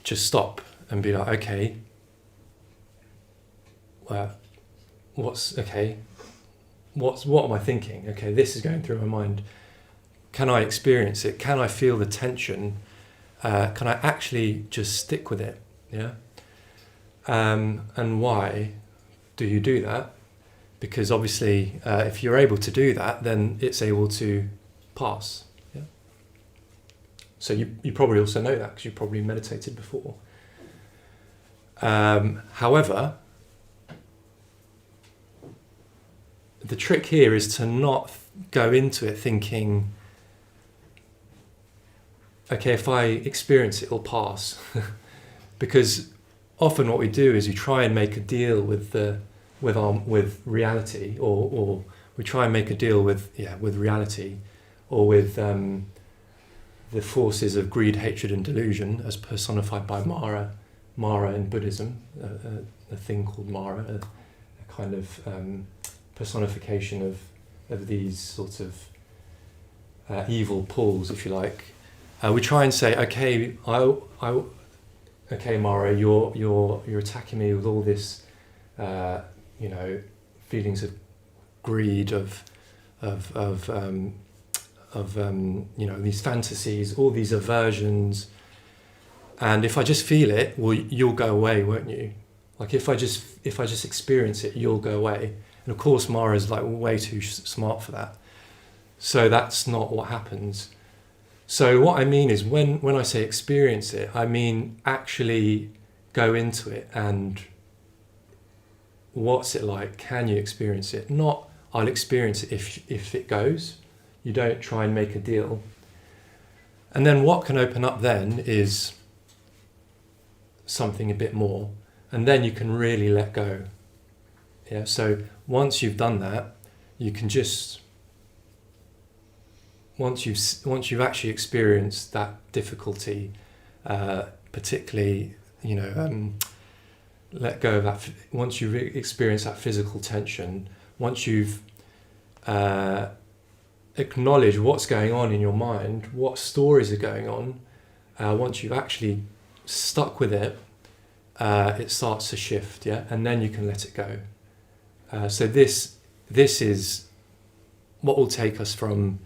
just stop and be like, okay, what am I thinking? Okay, this is going through my mind. Can I experience it? Can I feel the tension? Can I actually just stick with it? Yeah. And why do you do that? Because obviously, if you're able to do that, then it's able to pass. Yeah. So you probably also know that because you probably meditated before. However, the trick here is to not go into it thinking, okay, if I experience it, it'll pass. Because often what we do is we try and make a deal with reality, or we try and make a deal with reality, or with the forces of greed, hatred, and delusion, as personified by Mara in Buddhism, a thing called Mara, a kind of personification of these sort of evil pulls, if you like. We try and say, okay, okay, Mara, you're attacking me with all this, feelings of greed, of these fantasies, all these aversions, and if I just feel it, well, you'll go away, won't you? Like if I just experience it, you'll go away. And of course, Mara's like way too smart for that. So that's not what happens. So what I mean is when I say experience it, I mean actually go into it and what's it like? Can you experience it? Not I'll experience it if it goes. You don't try and make a deal. And then what can open up then is something a bit more. And then you can really let go. Yeah. So once you've done that, you can just, once you've actually experienced that difficulty, particularly, let go of that. Once you've experienced that physical tension, once you've acknowledged what's going on in your mind, what stories are going on, once you've actually stuck with it, it starts to shift, yeah, and then you can let it go. So this is what will take us from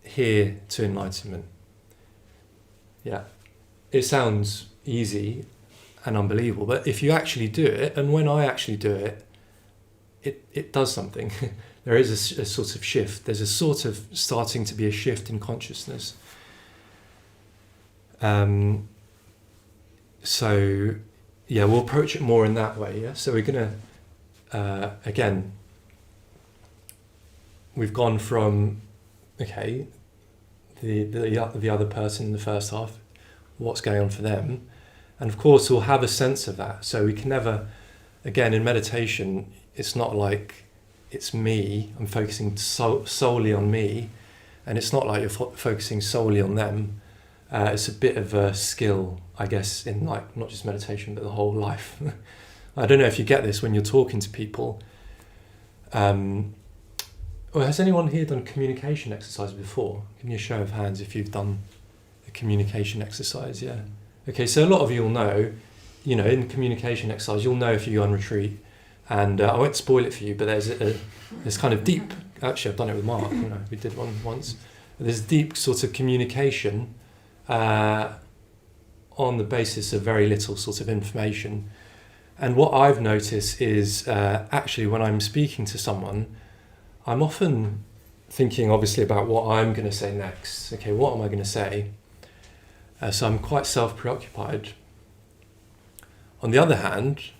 here to enlightenment. Yeah, it sounds easy and unbelievable, but if you actually do it, and when I actually do it, it does something. There is a sort of shift. There's a sort of starting to be a shift in consciousness. So yeah, we'll approach it more in that way. Yeah. So we're gonna again. We've gone from the other person in the first half, what's going on for them, and of course we'll have a sense of that. So we can never, again in meditation, it's not like it's me. I'm focusing solely on me, and it's not like you're focusing solely on them. It's a bit of a skill, I guess, in like not just meditation but the whole life. I don't know if you get this when you're talking to people. Well, has anyone here done communication exercise before? Give me a show of hands if you've done a communication exercise. Yeah. Okay, so a lot of you will know, in communication exercise, you'll know if you go on retreat. And I won't spoil it for you, but there's kind of deep. Actually, I've done it with Mark. We did one once. There's deep sort of communication on the basis of very little sort of information. And what I've noticed is actually when I'm speaking to someone, I'm often thinking obviously about what I'm going to say next. Okay, what am I going to say? So I'm quite self-preoccupied. On the other hand,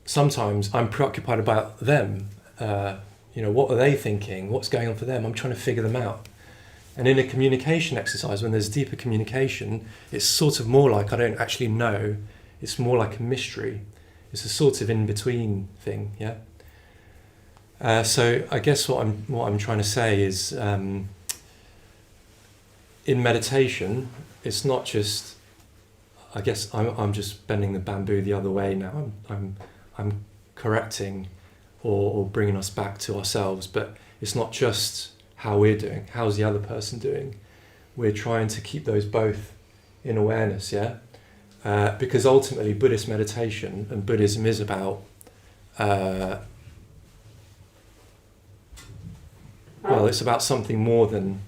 sometimes I'm preoccupied about them. What are they thinking? What's going on for them? I'm trying to figure them out. And in a communication exercise, when there's deeper communication, it's sort of more like I don't actually know. It's more like a mystery. It's a sort of in-between thing, yeah? So I guess what I'm trying to say is, in meditation, it's not just. I guess I'm just bending the bamboo the other way now. I'm correcting, or bringing us back to ourselves. But it's not just how we're doing. How's the other person doing? We're trying to keep those both in awareness, yeah. Because ultimately, Buddhist meditation and Buddhism is about. Well, it's about something more than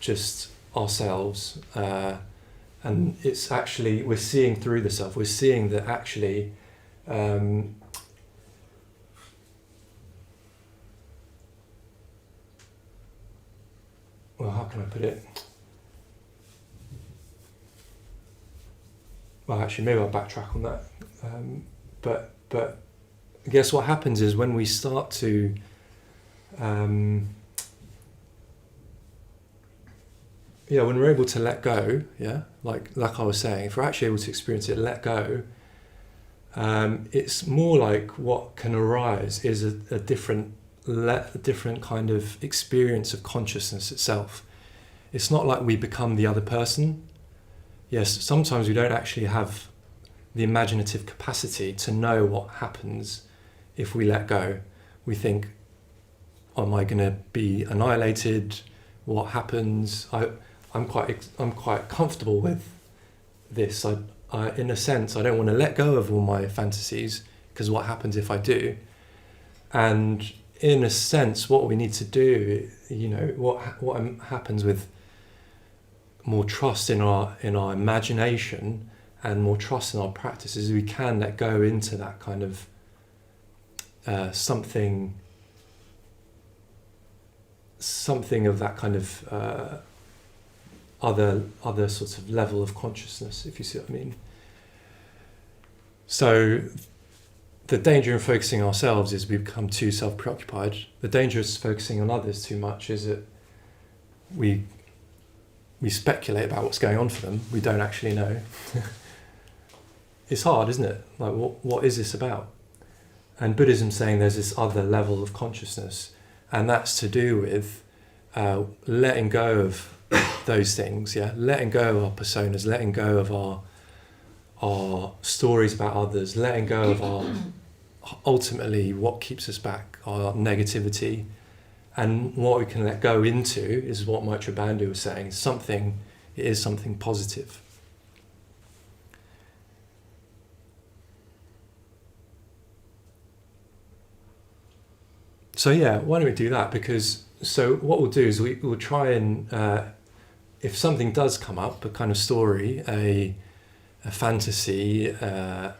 just ourselves, and it's actually, we're seeing through the self. We're seeing that actually well, how can I put it? Well, actually, maybe I'll backtrack on that. But I guess what happens is when we start to when we're able to let go, like I was saying, if we're actually able to experience it, let go, it's more like what can arise is a different kind of experience of consciousness itself. It's not like we become the other person. Yes, sometimes we don't actually have the imaginative capacity to know what happens if we let go. We think, am I going to be annihilated? What happens? I'm quite comfortable with this. I in a sense, I don't want to let go of all my fantasies, because what happens if I do? And in a sense, what we need to do, what happens with more trust in our imagination and more trust in our practice is we can let go into that kind of something of that kind of other sort of level of consciousness, if you see what I mean. So the danger in focusing on ourselves is we become too self-preoccupied. The danger of focusing on others too much is that we speculate about what's going on for them. We don't actually know. It's hard, isn't it? Like, what is this about? And Buddhism's saying there's this other level of consciousness, and that's to do with letting go of those things, letting go of our personas, letting go of our stories about others, letting go of our ultimately what keeps us back, our negativity, and what we can let go into is what Maitreya Bandhu was saying. It is something positive. So why don't we do that? Because what we'll do is we'll try and if something does come up, a kind of story, a fantasy, a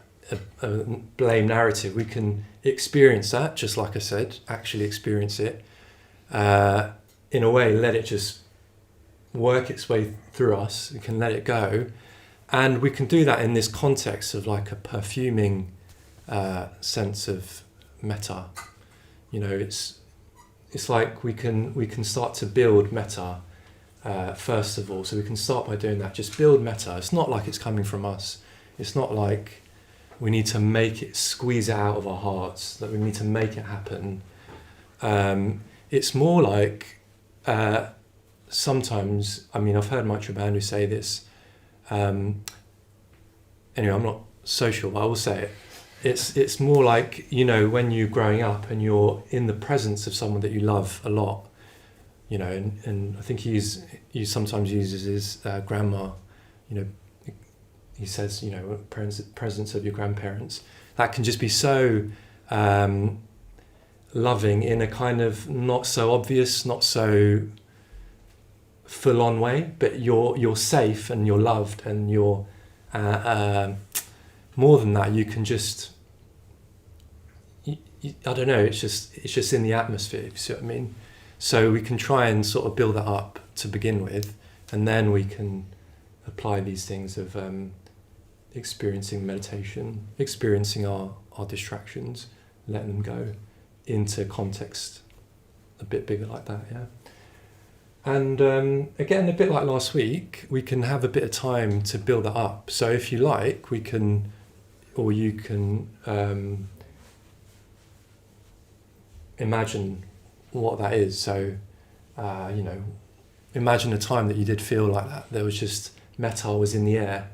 blame narrative, we can experience that, just like I said, actually experience it. In a way, let it just work its way through us. We can let it go, and we can do that in this context of like a perfuming sense of metta. It's like we can start to build metta first of all. So we can start by doing that. Just build metta. It's not like it's coming from us. It's not like we need to make it, squeeze it out of our hearts, that we need to make it happen. It's more like sometimes, I've heard Maitreya Bandhu say this. Anyway, I'm not social, but I will say it. It's more like, when you're growing up and you're in the presence of someone that you love a lot, and I think he sometimes uses his grandma, he says, presence of your grandparents. That can just be so loving in a kind of not so obvious, not so full-on way, but you're safe and you're loved and you're more than that. You can just, I don't know. It's just in the atmosphere. If you see what I mean. So we can try and sort of build that up to begin with, and then we can apply these things of experiencing meditation, experiencing our distractions, letting them go into context a bit bigger like that, And again, a bit like last week, we can have a bit of time to build that up. So if you like, we can, or you can imagine what that is. So, imagine a time that you did feel like that. There was just metta was in the air.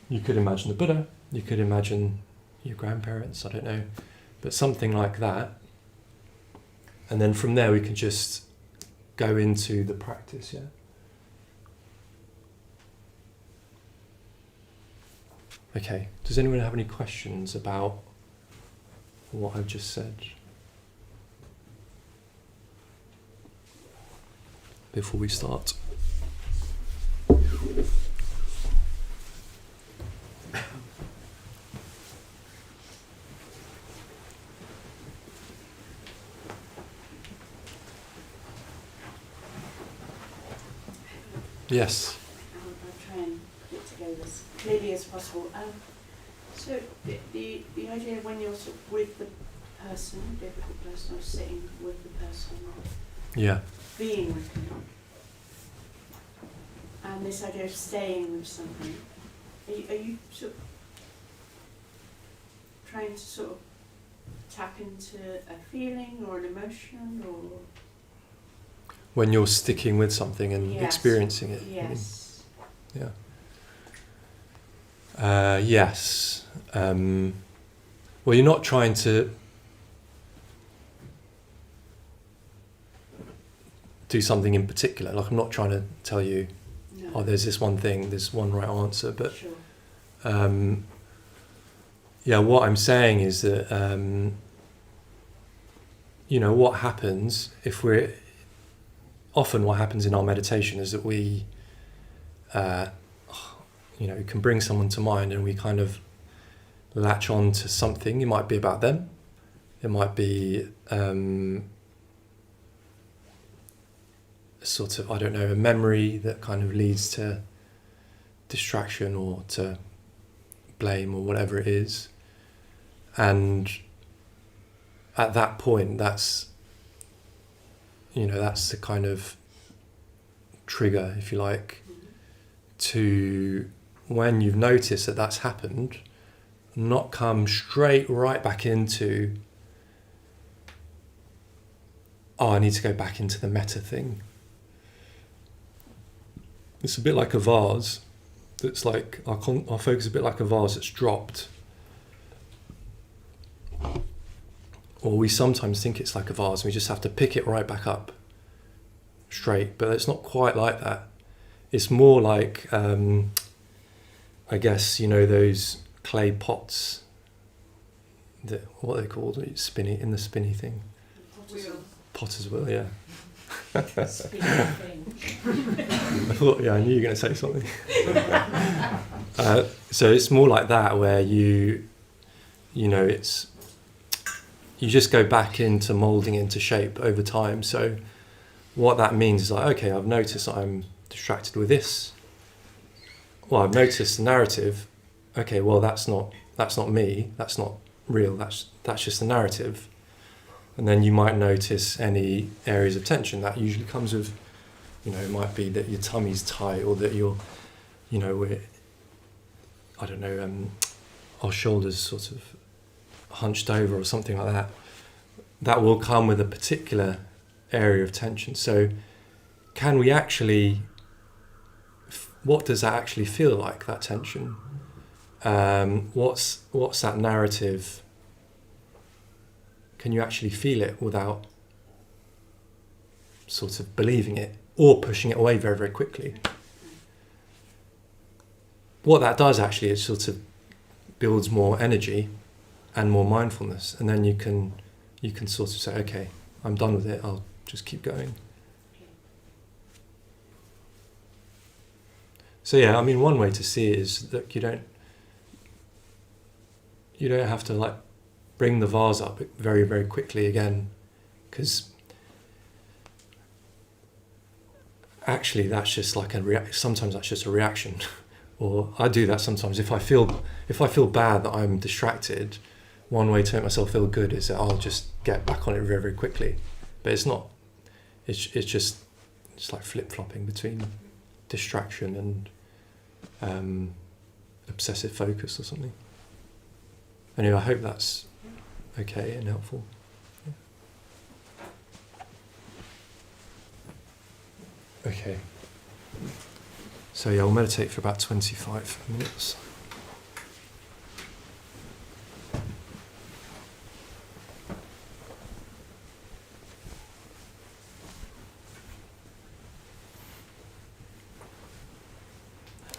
You could imagine the Buddha, you could imagine your grandparents, I don't know, but something like that. And then from there we can just go into the practice, yeah? Okay, does anyone have any questions about what I've just said before we start? Yes.
I'll try and put it together as clearly as possible. So the idea when you're sort of with the person, difficult person, or sitting with the person, or
Yeah.
being with them, and this idea of staying with something, are you sort of trying to sort of tap into a feeling or an emotion, or?
When you're sticking with something and
Yes.
experiencing it.
Yes.
Yeah. Yes. Well, you're not trying to do something in particular. Like, I'm not trying to tell you,
No.
oh, there's this one thing, there's one right answer. But
Sure.
yeah, what I'm saying is that what happens if we're often what happens in our meditation is that we can bring someone to mind and we kind of latch on to something. It might be about them. It might be sort of, a memory that kind of leads to distraction or to blame or whatever it is. And at that point, that's the kind of trigger, if you like, to when you've noticed that that's happened, not come straight right back into, I need to go back into the metta thing. It's a bit like a vase that's like, our focus is a bit like a vase that's dropped. Or we sometimes think it's like a vase and we just have to pick it right back up straight, but it's not quite like that. It's more like, I guess, those clay pots, what are they called? Spinny, in the spinny thing. Potter's wheel, yeah. I thought, I knew you were going to say something. So it's more like that, where you just go back into moulding into shape over time. So what that means is like, okay, I've noticed I'm distracted with this. Well, I've noticed the narrative. Okay, well, that's not me. That's not real. That's just the narrative. And then you might notice any areas of tension. That usually comes with, it might be that your tummy's tight, or that you're, our shoulders sort of hunched over or something like that. That will come with a particular area of tension. So can we actually, what does that actually feel like, that tension? What's that narrative? Can you actually feel it without sort of believing it or pushing it away very, very quickly? What that does actually is sort of builds more energy and more mindfulness, and then you can sort of say, okay, I'm done with it, I'll just keep going. So yeah, one way to see it is that you don't have to like bring the vase up very, very quickly again, because actually that's just like sometimes that's just a reaction. Or I do that sometimes. If I feel bad that I'm distracted, one way to make myself feel good is that I'll just get back on it very, very quickly. But it's not. It's just it's like flip-flopping between distraction and obsessive focus or something. Anyway, I hope that's okay and helpful. Yeah. Okay. So yeah, we'll meditate for about 25 minutes.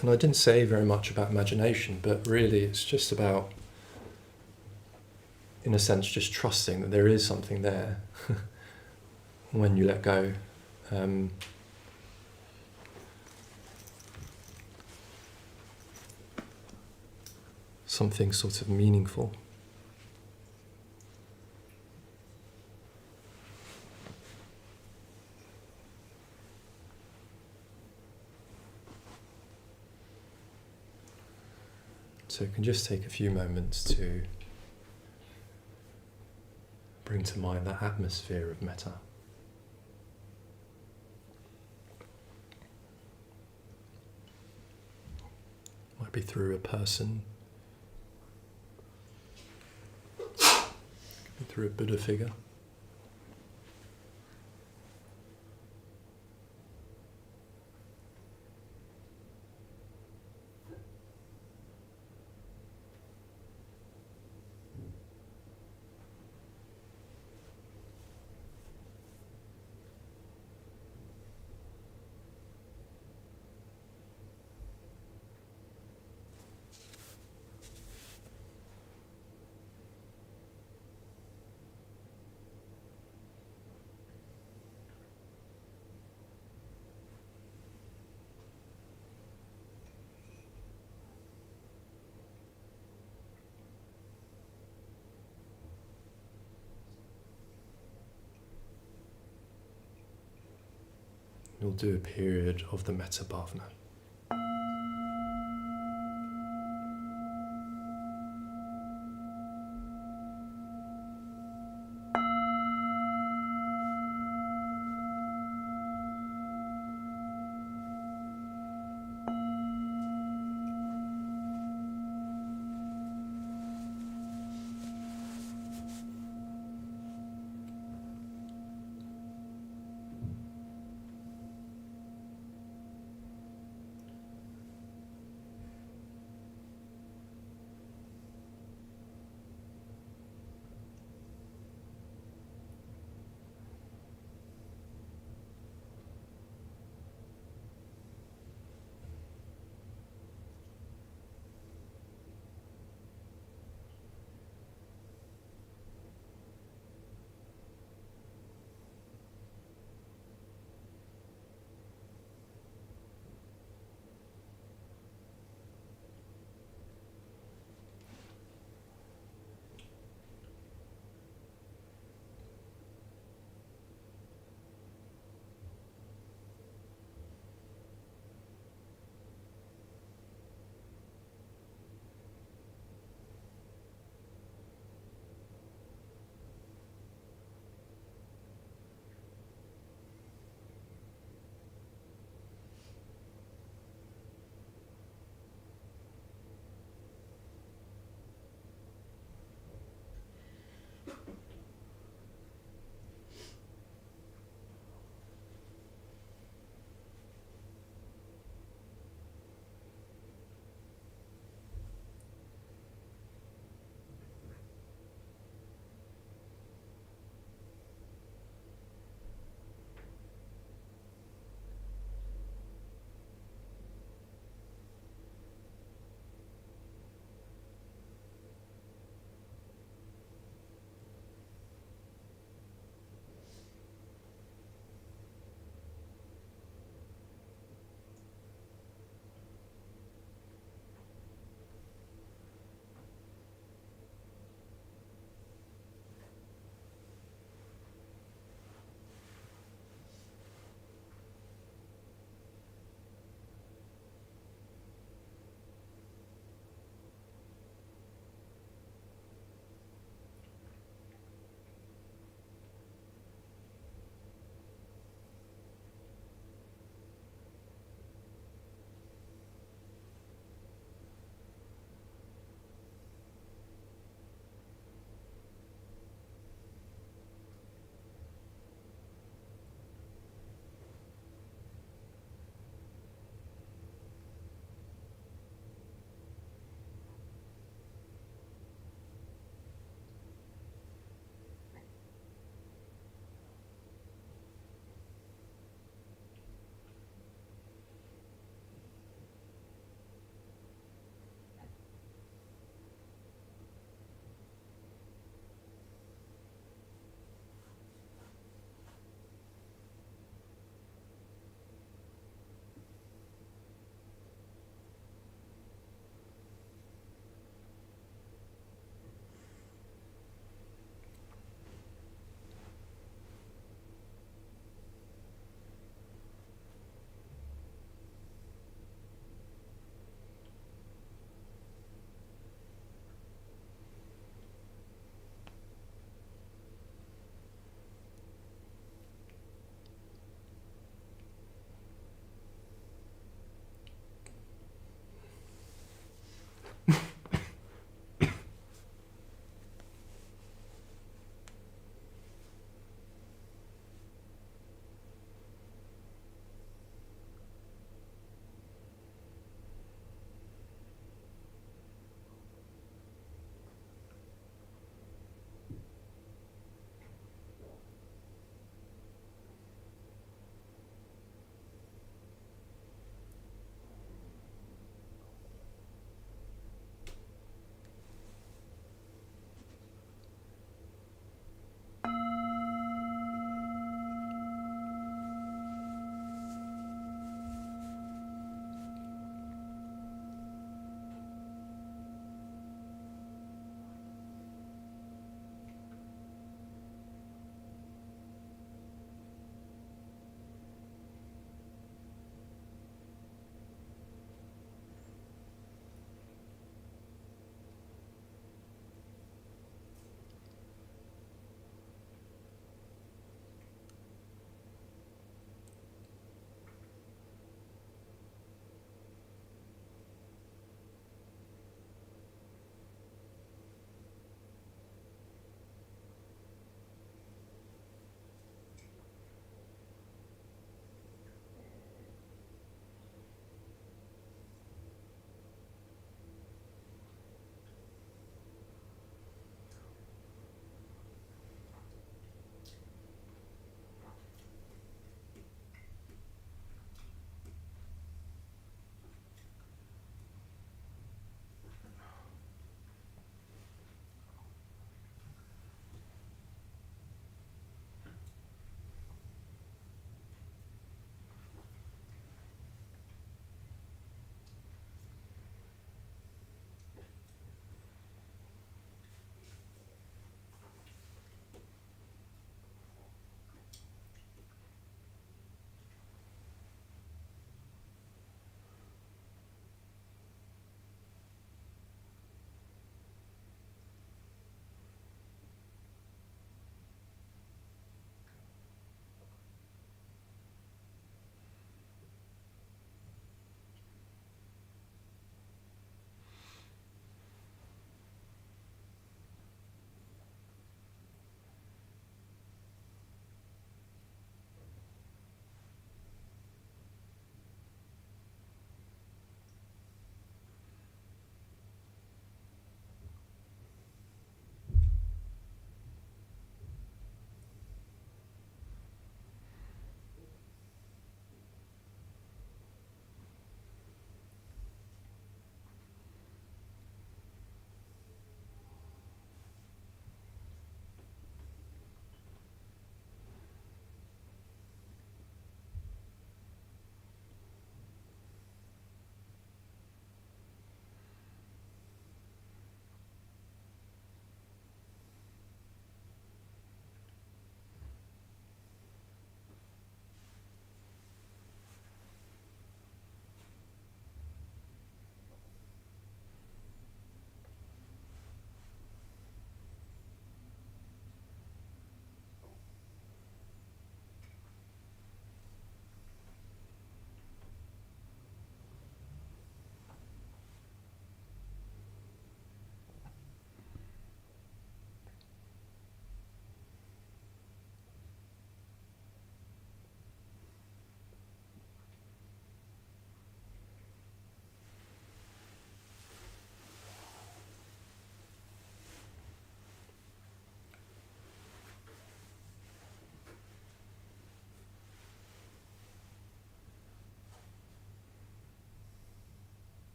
And I didn't say very much about imagination, but really it's just about, in a sense, just trusting that there is something there when you let go. Something sort of meaningful. So you can just take a few moments to bring to mind that atmosphere of metta. Might be through a person, could be through a Buddha figure. We'll do a period of the metta bhavana.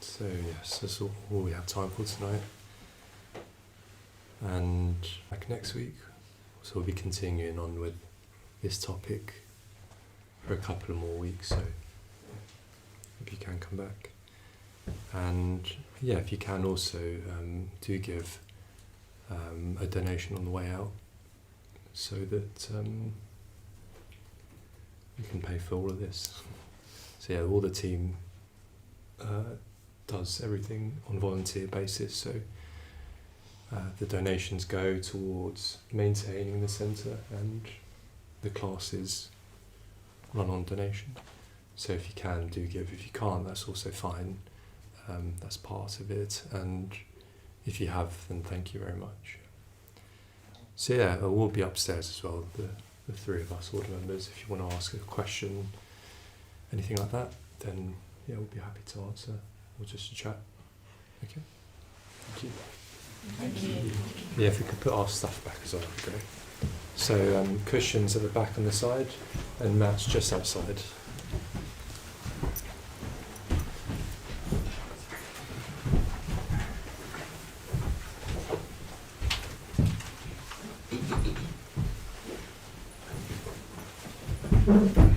So yes, that's all we have time for tonight. And back next week, so we'll be continuing on with this topic for a couple of more weeks, so if you can come back. And yeah, if you can also do give a donation on the way out, so that you can pay for all of this. So yeah, all the team does everything on volunteer basis, so the donations go towards maintaining the centre, and the classes run on donation. So if you can, do give. If you can't, that's also fine. That's part of it, and if you have, then thank you very much. So yeah, we'll be upstairs as well, the three of us, order members. If you want to ask a question, anything like that, then yeah, we'll be happy to answer, or just to chat. Okay? Thank you.
Thank you.
Yeah, if we could put our stuff back as well, that'd be great. So cushions at the back on the side, and mats just outside.
Thank you.